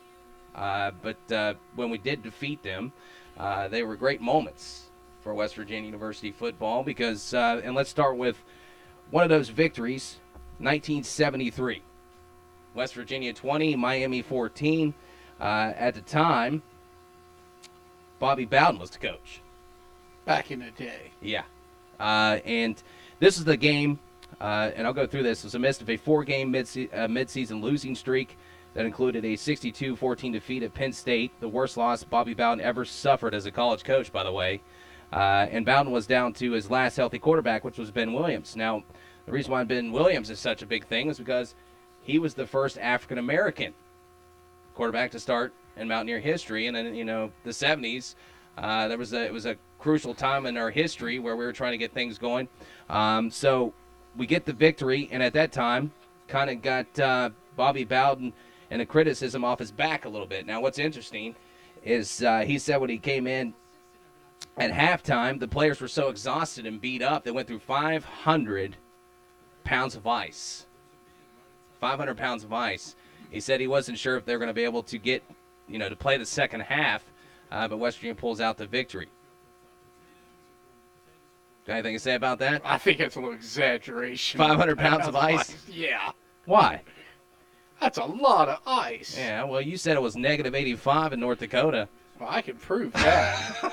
But when we did defeat them, they were great moments for West Virginia University football because, and let's start with one of those victories, 1973. West Virginia 20, Miami 14. At the time, Bobby Bowden was the coach. Back in the day. Yeah. And this is the game, and I'll go through this. It was a midst of a 4-game mid-season losing streak that included a 62-14 defeat at Penn State, the worst loss Bobby Bowden ever suffered as a college coach, by the way. And Bowden was down to his last healthy quarterback, which was Ben Williams. Now, the reason why Ben Williams is such a big thing is because he was the first African-American quarterback to start in Mountaineer history. And then, the 70s, it was a crucial time in our history where we were trying to get things going. So we get the victory, and at that time, kind of got Bobby Bowden and the criticism off his back a little bit. Now, what's interesting is he said when he came in at halftime, the players were so exhausted and beat up, they went through 500 pounds of ice. 500 pounds of ice. He said he wasn't sure if they were going to be able to get, to play the second half, but West Virginia pulls out the victory. Got anything to say about that? I think it's a little exaggeration. 500 pounds of ice? Yeah. Why? That's a lot of ice. Yeah, well, you said it was negative 85 in North Dakota. Well, I can prove that.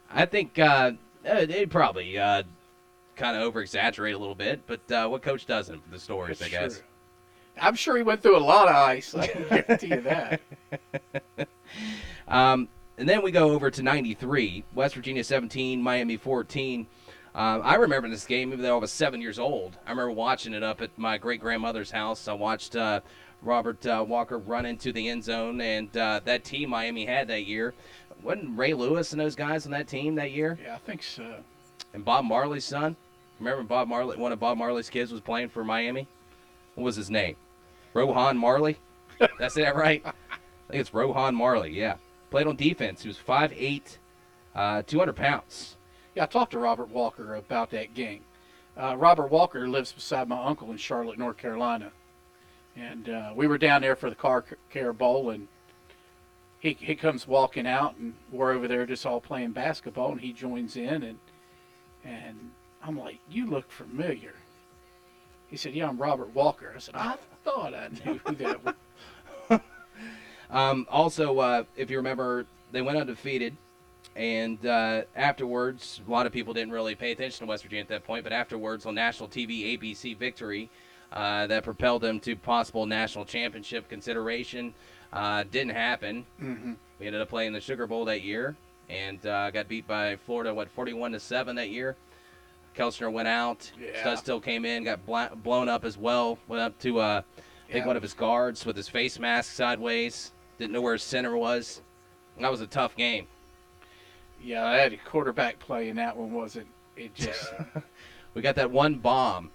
I think they probably kind of over-exaggerate a little bit, but what coach doesn't for the stories, I guess. True. I'm sure he went through a lot of ice. I can guarantee you that. And then we go over to 93, West Virginia 17, Miami 14. I remember this game, even though I was 7 years old. I remember watching it up at my great-grandmother's house. I watched Robert Walker run into the end zone, and that team Miami had that year. Wasn't Ray Lewis and those guys on that team that year? Yeah, I think so. And Bob Marley's son? Remember Bob Marley? One of Bob Marley's kids was playing for Miami? What was his name? Rohan Marley? That's that right? I think it's Rohan Marley, yeah. Played on defense. He was 5'8", 200 pounds. Yeah, I talked to Robert Walker about that game. Robert Walker lives beside my uncle in Charlotte, North Carolina. And we were down there for the Car Care Bowl, and he comes walking out, and we're over there just all playing basketball, and he joins in, and I'm like, you look familiar. He said, yeah, I'm Robert Walker. I said, I thought I knew who that was. Also, if you remember, they went undefeated, and afterwards, a lot of people didn't really pay attention to West Virginia at that point, but afterwards, on national TV, ABC victory, that propelled them to possible national championship consideration. Didn't happen. Mm-hmm. We ended up playing the Sugar Bowl that year, and got beat by Florida, 41-7 that year. Kelchner went out. Yeah. Stud still came in, got blown up as well. Went up to, I think, one of his guards with his face mask sideways. Didn't know where his center was. That was a tough game. Yeah, I had a quarterback play in that one, wasn't it? Just we got that one bomb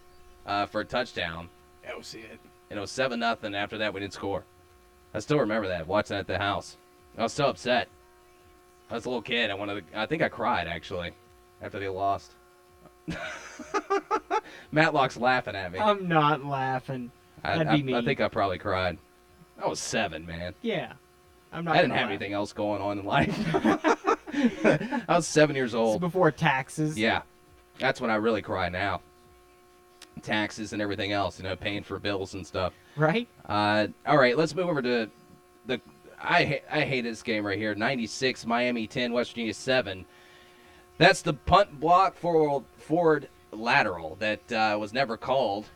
for a touchdown. That was it. And it was 7-0. After that, we didn't score. I still remember that, watching that at the house. I was so upset. I was a little kid. I think I cried, actually, after they lost. Matlock's laughing at me. I'm not laughing. That'd be me. I think I probably cried. I was 7, man. Yeah. I'm not I didn't have laugh. anything else going on in life. I was 7 years old. This is before taxes. Yeah. That's when I really cry now. Taxes and everything else, paying for bills and stuff. Right? All right, let's move over to the I hate this game right here. 96, Miami 10, West Virginia 7. That's the punt block forward lateral that was never called.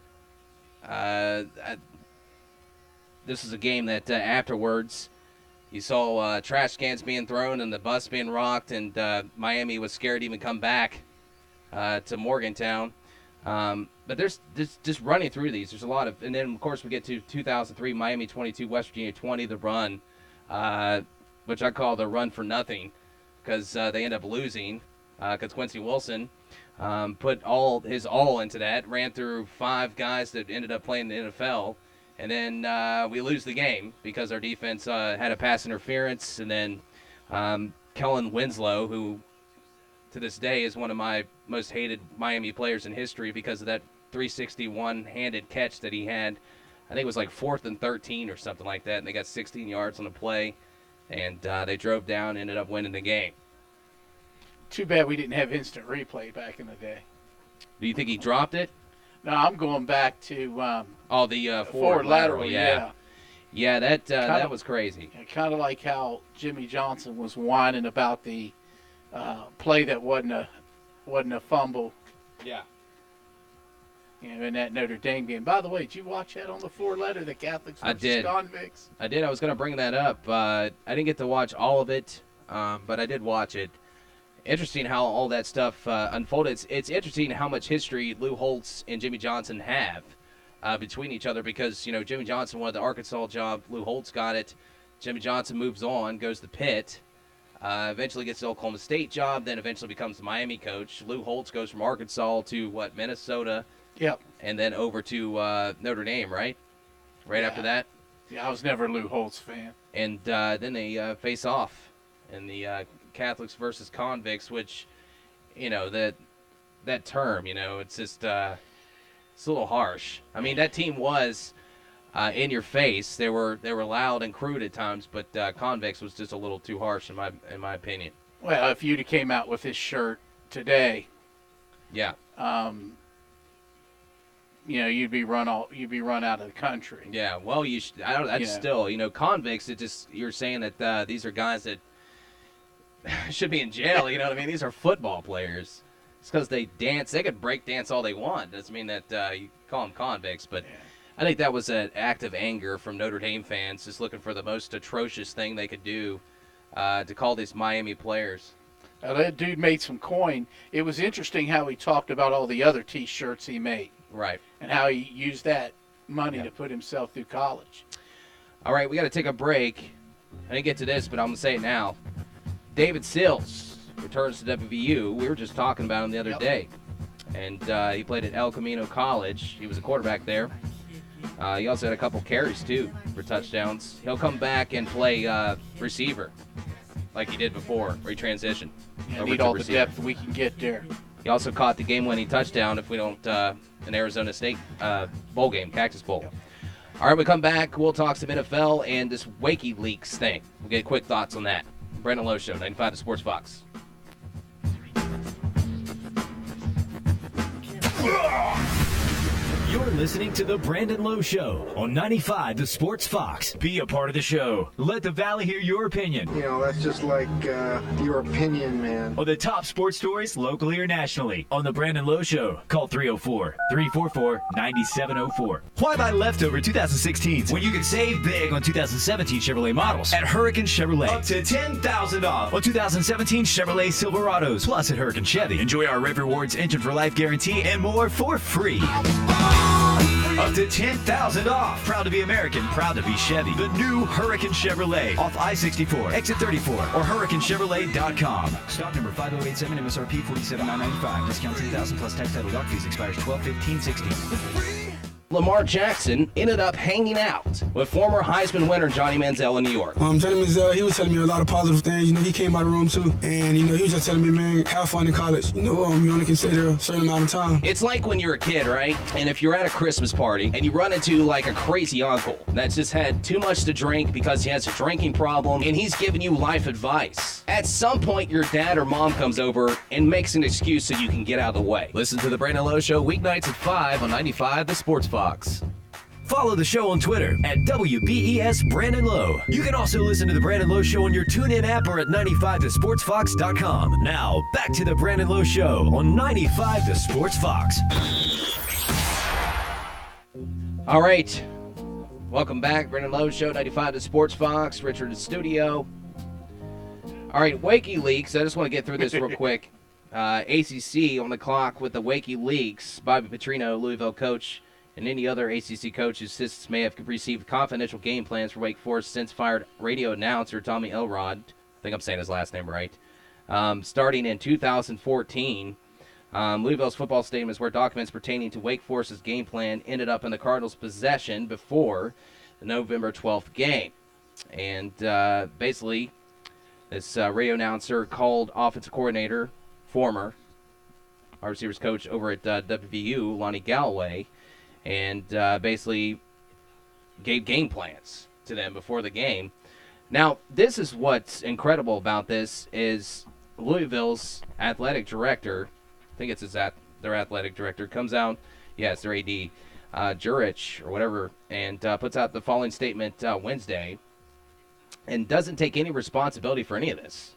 This is a game that afterwards you saw trash cans being thrown and the bus being rocked, and Miami was scared to even come back to Morgantown. But there's just running through these. There's a lot of, and then of course we get to 2003, Miami 22, West Virginia 20, the run, which I call the run for nothing, because they end up losing. Because Quincy Wilson put his all into that, ran through 5 guys that ended up playing in the NFL, and then we lose the game because our defense had a pass interference, and then Kellen Winslow, who to this day is one of my most hated Miami players in history because of that 361-handed catch that he had. I think it was like 4th and 13 or something like that, and they got 16 yards on the play, and they drove down and ended up winning the game. Too bad we didn't have instant replay back in the day. Do you think he dropped it? No, I'm going back to the forward lateral. Yeah. Yeah, that was crazy. Kind of like how Jimmy Johnson was whining about the play that wasn't a fumble. Yeah. In that Notre Dame game. By the way, did you watch that on the forward letter, the Catholics versus Convicts? I did. I was going to bring that up. I didn't get to watch all of it, but I did watch it. Interesting how all that stuff unfolded. It's interesting how much history Lou Holtz and Jimmy Johnson have between each other, because Jimmy Johnson wanted the Arkansas job, Lou Holtz got it. Jimmy Johnson moves on, goes to Pitt, eventually gets the Oklahoma State job, then eventually becomes the Miami coach. Lou Holtz goes from Arkansas to Minnesota, yep, and then over to Notre Dame, right? Right after that. Yeah, I was never a Lou Holtz fan. And then they face off in the Catholics versus Convicts, which, that term, it's just it's a little harsh. I mean, that team was in your face. They were loud and crude at times, but Convicts was just a little too harsh in my opinion. Well, if you'd have came out with this shirt today, yeah, you'd be run out of the country. Yeah, well, still, Convicts. You're saying that these are guys that should be in jail. You know what I mean? These are football players. It's because they dance. They could break dance all they want. Doesn't mean that you call them convicts. But I think that was an act of anger from Notre Dame fans, just looking for the most atrocious thing they could do to call these Miami players. That dude made some coin. It was interesting how he talked about all the other T-shirts he made. Right. And how he used that money to put himself through college. All right, we got to take a break. I didn't get to this, but I'm going to say it now. David Sills returns to WVU. We were just talking about him the other day. And he played at El Camino College. He was a quarterback there. He also had a couple carries, too, for touchdowns. He'll come back and play receiver like he did before, where he transitioned. Yeah, need all the depth we can get there. He also caught the game-winning touchdown if we don't an Arizona State bowl game, Cactus Bowl. Yep. All right, we come back. We'll talk some NFL and this WikiLeaks thing. We'll get quick thoughts on that. Brandon Lowe Show, 95 to Sports Fox. You're listening to The Brandon Lowe Show on 95 The Sports Fox. Be a part of the show. Let the Valley hear your opinion. You know, that's just like your opinion, man. On the top sports stories, locally or nationally, on The Brandon Lowe Show. Call 304-344-9704. Why buy leftover 2016s when you can save big on 2017 Chevrolet models at Hurricane Chevrolet? Up to $10,000 off on 2017 Chevrolet Silverados. Plus at Hurricane Chevy, enjoy our Rev Rewards Engine for Life guarantee and more for free. Up to $10,000 off. Proud to be American, proud to be Chevy. The new Hurricane Chevrolet off I-64, exit 34, or hurricanechevrolet.com. Stock number 5087, MSRP $47,995. Discount $2,000 plus tax title dock fees expires 12/15/16. Lamar Jackson ended up hanging out with former Heisman winner Johnny Manziel in New York. Johnny Manziel, he was telling me a lot of positive things. You know, he came out of the room too, and he was just telling me, man, have fun in college. You only can stay there a certain amount of time. It's like when you're a kid, right? And if you're at a Christmas party and you run into like a crazy uncle that's just had too much to drink because he has a drinking problem, and he's giving you life advice. At some point, your dad or mom comes over and makes an excuse so you can get out of the way. Listen to the Brandon Lowe Show weeknights at 5 on 95 The Sports Fox. Follow the show on Twitter at WBES Brandon Lowe. You can also listen to the Brandon Lowe Show on your TuneIn app or at 95thesportsfox.com. Now, back to the Brandon Lowe Show on 95 The Sports Fox. All right. Welcome back. Brandon Lowe Show, 95 The Sports Fox. Richard in studio. All right, WikiLeaks. I just want to get through this real quick. ACC on the clock with the WikiLeaks. Bobby Petrino, Louisville coach, and any other ACC coach whose assistants may have received confidential game plans for Wake Forest since fired radio announcer Tommy Elrod. I think I'm saying his last name right. Starting in 2014, Louisville's football stadium is where documents pertaining to Wake Forest's game plan ended up in the Cardinals' possession before the November 12th game. And basically, this radio announcer called offensive coordinator, former our receivers coach over at WVU, Lonnie Galloway, and basically gave game plans to them before the game. Now, this is what's incredible about this is Louisville's athletic director, I think it's their athletic director, comes out, it's their AD, Jurich or whatever, and puts out the following statement Wednesday and doesn't take any responsibility for any of this.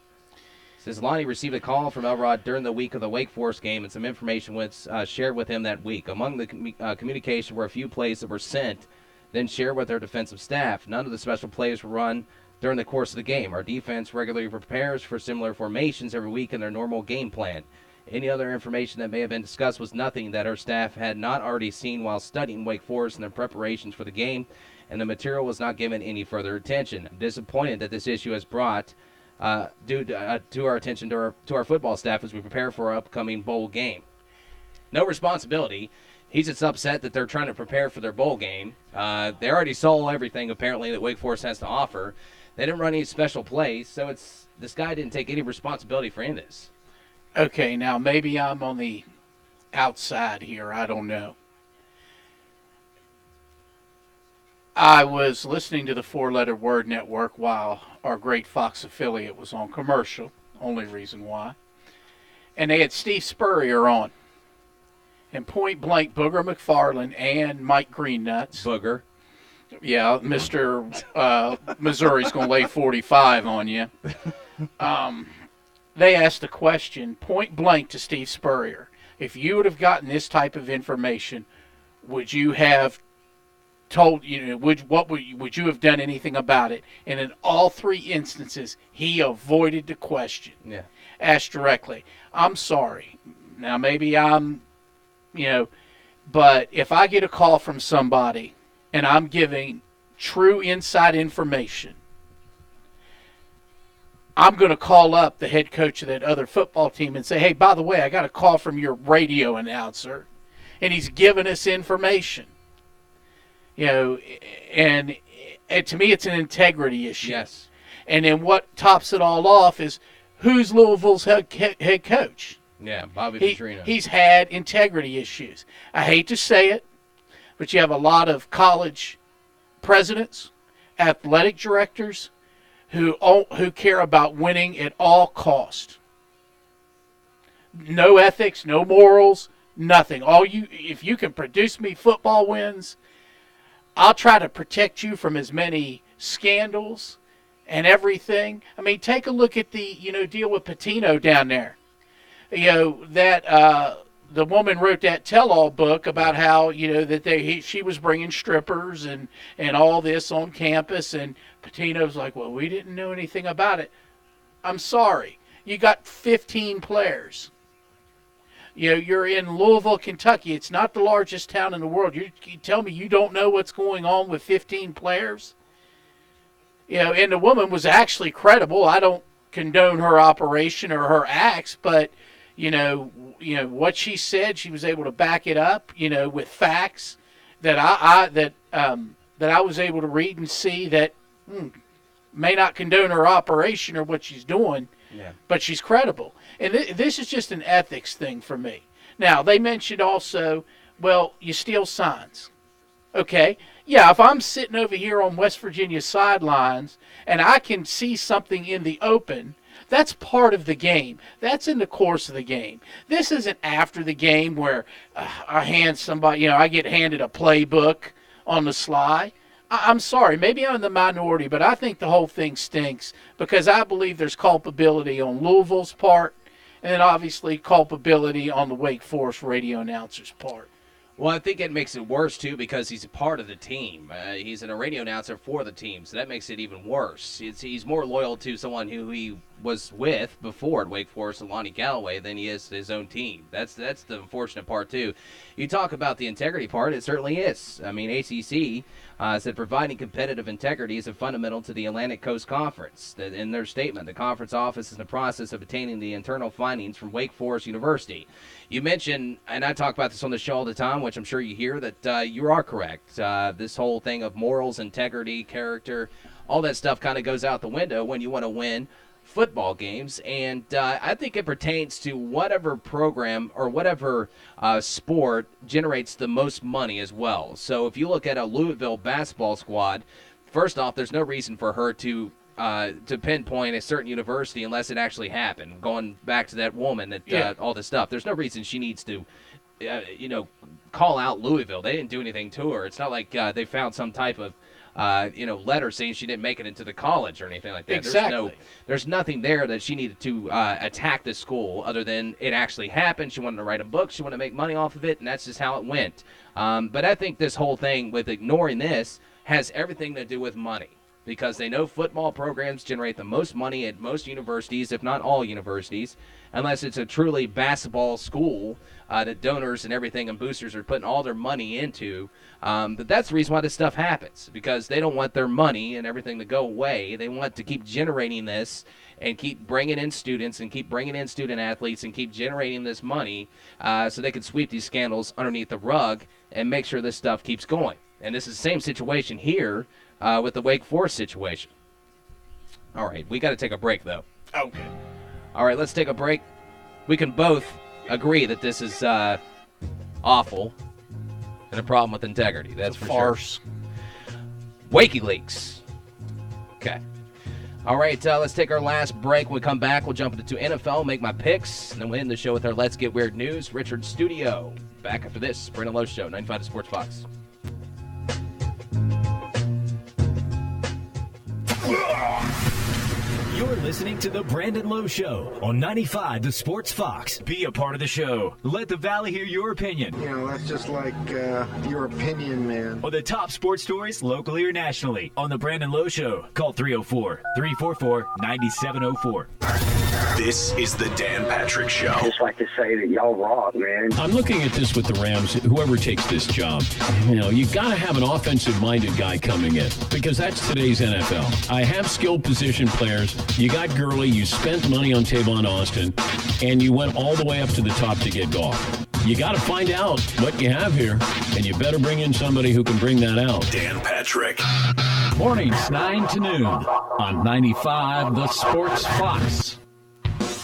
Says Lonnie received a call from Elrod during the week of the Wake Forest game, and some information was shared with him that week. Among the communication were a few plays that were sent, then shared with their defensive staff. None of the special plays were run during the course of the game. Our defense regularly prepares for similar formations every week in their normal game plan. Any other information that may have been discussed was nothing that our staff had not already seen while studying Wake Forest and their preparations for the game, and the material was not given any further attention. I'm disappointed that this issue has brought due to our attention to our football staff as we prepare for our upcoming bowl game. No responsibility. He's just upset that they're trying to prepare for their bowl game. They already saw everything, apparently, that Wake Forest has to offer. They didn't run any special plays, so this guy didn't take any responsibility for any of this. Okay, now maybe I'm on the outside here. I don't know. I was listening to the Four-Letter Word Network while our great Fox affiliate was on commercial, only reason why. And they had Steve Spurrier on. And point blank, Booger McFarland and Mike Greennuts. Booger. Yeah, Mr. Missouri's going to lay 45 on you. They asked a question point blank to Steve Spurrier. If you would have gotten this type of information, would you have told you, would you have done anything about it? And in all 3 instances, he avoided the question. Yeah. Asked directly. I'm sorry. Now maybe I'm, but if I get a call from somebody and I'm giving true inside information, I'm going to call up the head coach of that other football team and say, hey, by the way, I got a call from your radio announcer, and he's giving us information. And to me, it's an integrity issue. Yes. And then what tops it all off is who's Louisville's head coach? Yeah, Bobby Petrino. He's had integrity issues. I hate to say it, but you have a lot of college presidents, athletic directors who care about winning at all cost. No ethics, no morals, nothing. If you can produce me football wins, I'll try to protect you from as many scandals and everything. I mean, take a look at the deal with Pitino down there. That the woman wrote that tell-all book about how she was bringing strippers and all this on campus, and Pitino's like, well, we didn't know anything about it. I'm sorry, you got 15 players. You're in Louisville, Kentucky. It's not the largest town in the world. You tell me you don't know what's going on with 15 players? And the woman was actually credible. I don't condone her operation or her acts, but what she said, she was able to back it up, with facts that I was able to read and see that may not condone her operation or what she's doing. Yeah. But she's credible. And this is just an ethics thing for me. Now, they mentioned also, well, you steal signs. Okay. Yeah, if I'm sitting over here on West Virginia sidelines and I can see something in the open, that's part of the game. That's in the course of the game. This isn't after the game where I hand somebody, I get handed a playbook on the sly. I'm sorry, maybe I'm in the minority, but I think the whole thing stinks because I believe there's culpability on Louisville's part and then obviously culpability on the Wake Forest radio announcer's part. Well, I think it makes it worse, too, because he's a part of the team. He's a radio announcer for the team, so that makes it even worse. He's more loyal to someone who he was with before at Wake Forest, Lonnie Galloway, than he is to his own team. That's the unfortunate part, too. You talk about the integrity part, it certainly is. I mean, ACC said providing competitive integrity is a fundamental to the Atlantic Coast Conference. In their statement, the conference office is in the process of obtaining the internal findings from Wake Forest University. You mentioned, and I talk about this on the show all the time, which I'm sure you hear, that you are correct. This whole thing of morals, integrity, character, all that stuff kind of goes out the window when you want to win football games. And I think it pertains to whatever program or whatever sport generates the most money as well. So if you look at a Louisville basketball squad, first off, there's no reason for her to pinpoint a certain university unless it actually happened. Going back to that woman that all this stuff, there's no reason she needs to, call out Louisville. They didn't do anything to her. It's not like they found some type of, letter saying she didn't make it into the college or anything like that. Exactly. There's nothing there that she needed to attack the school other than it actually happened. She wanted to write a book. She wanted to make money off of it, and that's just how it went. But I think this whole thing with ignoring this has everything to do with money, because they know football programs generate the most money at most universities, if not all universities, unless it's a truly basketball school that donors and everything and boosters are putting all their money into. But that's the reason why this stuff happens, because they don't want their money and everything to go away. They want to keep generating this and keep bringing in students and keep bringing in student athletes and keep generating this money so they can sweep these scandals underneath the rug and make sure this stuff keeps going. And this is the same situation here with the Wake Forest situation. All right, we got to take a break, though. Okay. All right, let's take a break. We can both agree that this is awful and a problem with integrity. That's for farce. Sure. WikiLeaks. Okay. All right, let's take our last break. When we come back, we'll jump into NFL, make my picks, and then we'll end the show with our Let's Get Weird news. Richard Studio. Back after this, Brandon Lowe Show, 95 Sports Fox. You're listening to The Brandon Lowe Show on 95 The Sports Fox. Be a part of the show. Let the Valley hear your opinion. You know, that's just like your opinion, man. On the top sports stories, locally or nationally, on The Brandon Lowe Show. Call 304-344-9704. This is the Dan Patrick Show. I just like to say that y'all rock, man. I'm looking at this with the Rams. Whoever takes this job, you got to have an offensive-minded guy coming in because that's today's NFL. I have skilled position players. You got Gurley. You spent money on Tavon Austin, and you went all the way up to the top to get Goff. You got to find out what you have here, and you better bring in somebody who can bring that out. Dan Patrick. Mornings 9 to noon on 95 The Sports Fox.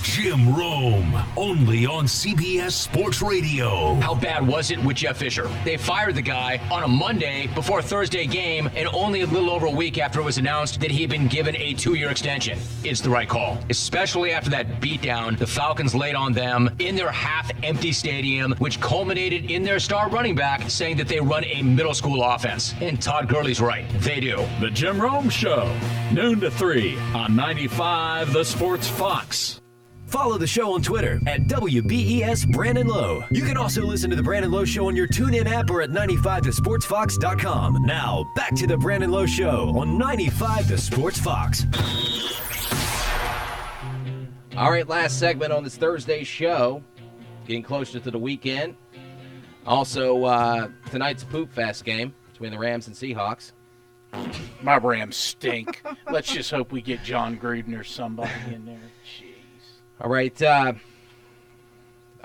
Jim Rome, only on CBS Sports Radio. How bad was it with Jeff Fisher? They fired the guy on a Monday before a Thursday game, and only a little over a week after it was announced that he'd been given a 2-year extension. It's the right call, especially after that beatdown the Falcons laid on them in their half-empty stadium, which culminated in their star running back saying that they run a middle school offense. And Todd Gurley's right. They do. The Jim Rome Show, noon to 3 on 95 The Sports Fox. Follow the show on Twitter at WBES Brandon Lowe. You can also listen to The Brandon Lowe Show on your TuneIn app or at 95thesportsfox.com. Now, back to The Brandon Lowe Show on 95 The Sports Fox. All right, last segment on this Thursday show. Getting closer to the weekend. Also, tonight's Poop Fest game between the Rams and Seahawks. My Rams stink. Let's just hope we get John Gruden or somebody in there. All right, I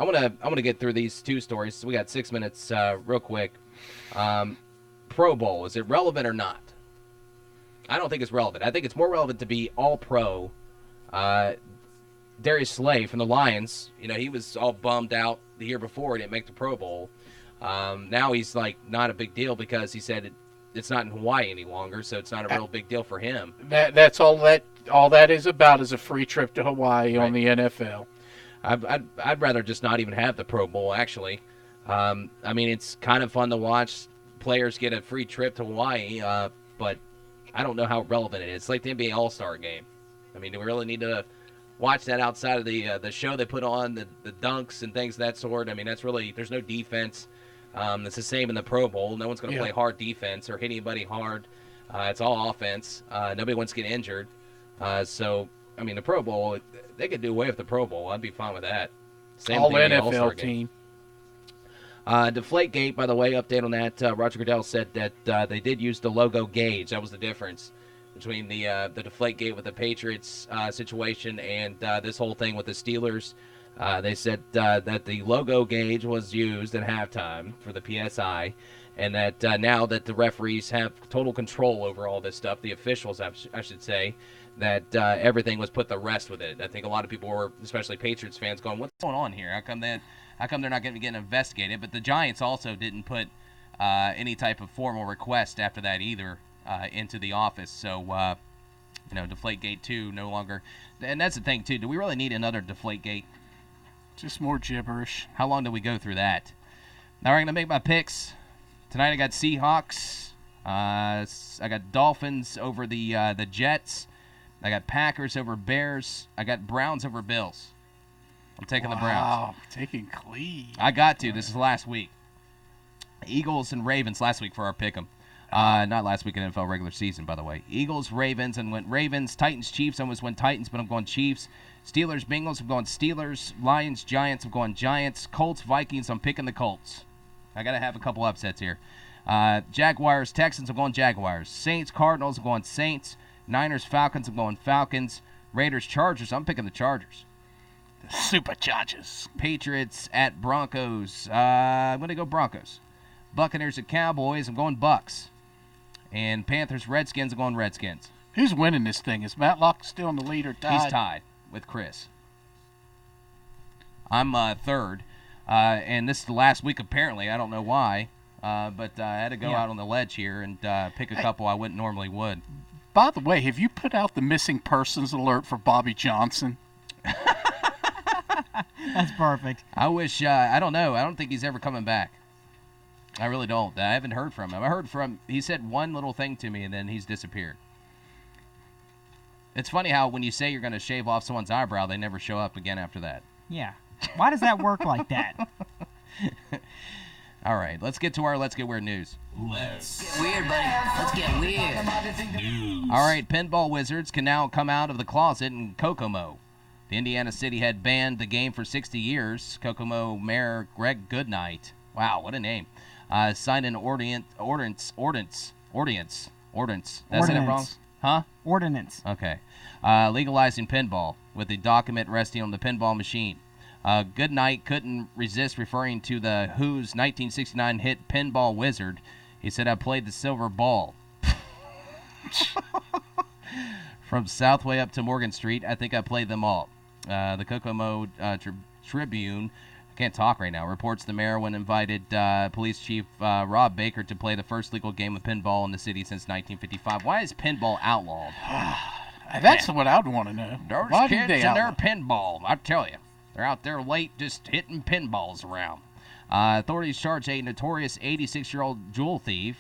want to get through these two stories. So we got 6 minutes, real quick. Pro Bowl, is it relevant or not? I don't think it's relevant. I think it's more relevant to be All-Pro. Darius Slay from the Lions, he was all bummed out the year before. He didn't make the Pro Bowl. Now he's like not a big deal because he said it's not in Hawaii any longer, so it's not a real big deal for him. That's all that is about is a free trip to Hawaii on the NFL. I'd rather just not even have the Pro Bowl, actually. I mean, it's kind of fun to watch players get a free trip to Hawaii, but I don't know how relevant it is. It's like the NBA All-Star Game. I mean, do we really need to watch that outside of the show they put on, the dunks and things of that sort? I mean, that's really – there's no defense. It's the same in the Pro Bowl. No one's going to play hard defense or hit anybody hard. It's all offense. Nobody wants to get injured. So, I mean, the Pro Bowl, they could do away with the Pro Bowl. I'd be fine with that. Same all thing NFL team. Deflategate, by the way, update on that. Roger Goodell said that they did use the logo gauge. That was the difference between the Deflategate with the Patriots situation and this whole thing with the Steelers. They said that the logo gauge was used at halftime for the PSI, and that now that the referees have total control over all this stuff, the officials, I should say, that everything was put to rest with it. I think a lot of people were, especially Patriots fans, going, "What's going on here? How come they're not getting investigated?" But the Giants also didn't put any type of formal request after that either into the office. So, Deflategate 2 no longer. And that's the thing, too. Do we really need another Deflategate? Just more gibberish. How long do we go through that? Now, I'm going to make my picks. Tonight I got Seahawks. I got Dolphins over the Jets. I got Packers over Bears. I got Browns over Bills. I'm taking the Browns. Wow, taking Cleve. I got to. This is last week. Eagles and Ravens last week for our pick 'em. Not last week in NFL regular season, by the way. Eagles, Ravens, and went Ravens. Titans, Chiefs. I almost went Titans, but I'm going Chiefs. Steelers, Bengals. I'm going Steelers. Lions, Giants. I'm going Giants. Colts, Vikings. I'm picking the Colts. I got to have a couple upsets here. Jaguars, Texans. I'm going Jaguars. Saints, Cardinals. I'm going Saints. Niners, Falcons. I'm going Falcons. Raiders, Chargers. I'm picking the Chargers. The Superchargers. Patriots at Broncos. I'm going to go Broncos. Buccaneers at Cowboys. I'm going Bucks. And Panthers, Redskins. I'm going Redskins. Who's winning this thing? Is Matlock still in the lead or tied? He's tied with Chris. I'm third. And this is the last week, apparently. I don't know why. But I had to go out on the ledge here and pick a couple I wouldn't normally would. By the way, have you put out the missing persons alert for Bobby Johnson? That's perfect. I wish, I don't know. I don't think he's ever coming back. I really don't. I haven't heard from him. He said one little thing to me, and then he's disappeared. It's funny how when you say you're going to shave off someone's eyebrow, they never show up again after that. Yeah. Why does that work like that? All right, let's get to our Let's Get Weird news. Let's get weird, buddy. Let's get weird. News. All right, pinball wizards can now come out of the closet in Kokomo. The Indiana City had banned the game for 60 years. Kokomo Mayor Greg Goodnight, wow, what a name, signed an ordinance. Did I say that wrong? Huh? Ordinance. Okay. Legalizing pinball with the document resting on the pinball machine. Goodnight couldn't resist referring to the Who's 1969 hit Pinball Wizard. He said, I played the silver ball. From Southway up to Morgan Street, I think I played them all. The Kokomo Tribune, I can't talk right now, reports the mayor when invited Police Chief Rob Baker to play the first legal game of pinball in the city since 1955. Why is pinball outlawed? That's what I'd want to know. Those Why kids did they and their outlaw? pinball, I tell you. They're out there late just hitting pinballs around. Authorities charge a notorious 86-year-old jewel thief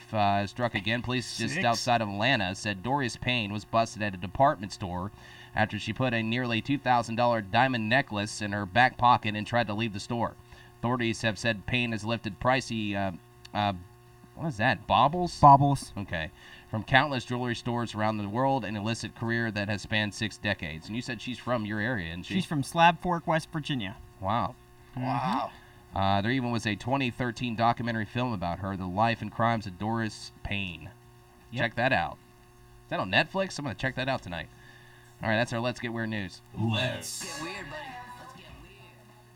struck again. Police just outside of Atlanta said Doris Payne was busted at a department store after she put a nearly $2,000 diamond necklace in her back pocket and tried to leave the store. Authorities have said Payne has lifted pricey, what is that, baubles? Baubles. Okay. From countless jewelry stores around the world, an illicit career that has spanned 6 decades. And you said she's from your area, isn't she? She's from Slab Fork, West Virginia. Wow. Wow. There even was a 2013 documentary film about her, The Life and Crimes of Doris Payne. Yep. Check that out. Is that on Netflix? I'm going to check that out tonight. All right, that's our Let's Get Weird news. Let's get weird, buddy.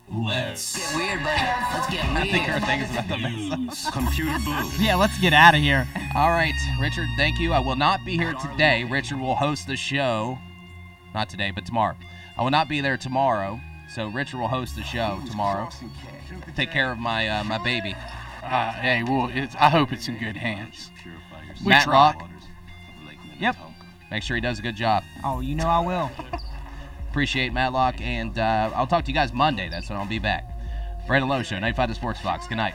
Let's get weird, buddy. Let's get weird. I think our thing is about to mess up. Computer blue. Yeah, let's get out of here. All right, Richard, thank you. I will not be here today. Richard will host the show. Not today, but tomorrow. I will not be there tomorrow, so Richard will host the show tomorrow. Take care of my my baby. Hey, well, I hope it's in good hands. Matlock. Yep. Make sure he does a good job. Oh, you know I will. Appreciate Matlock, and I'll talk to you guys Monday. That's when I'll be back. Fred and Lowe Show, 95 The Sports Fox. Good night.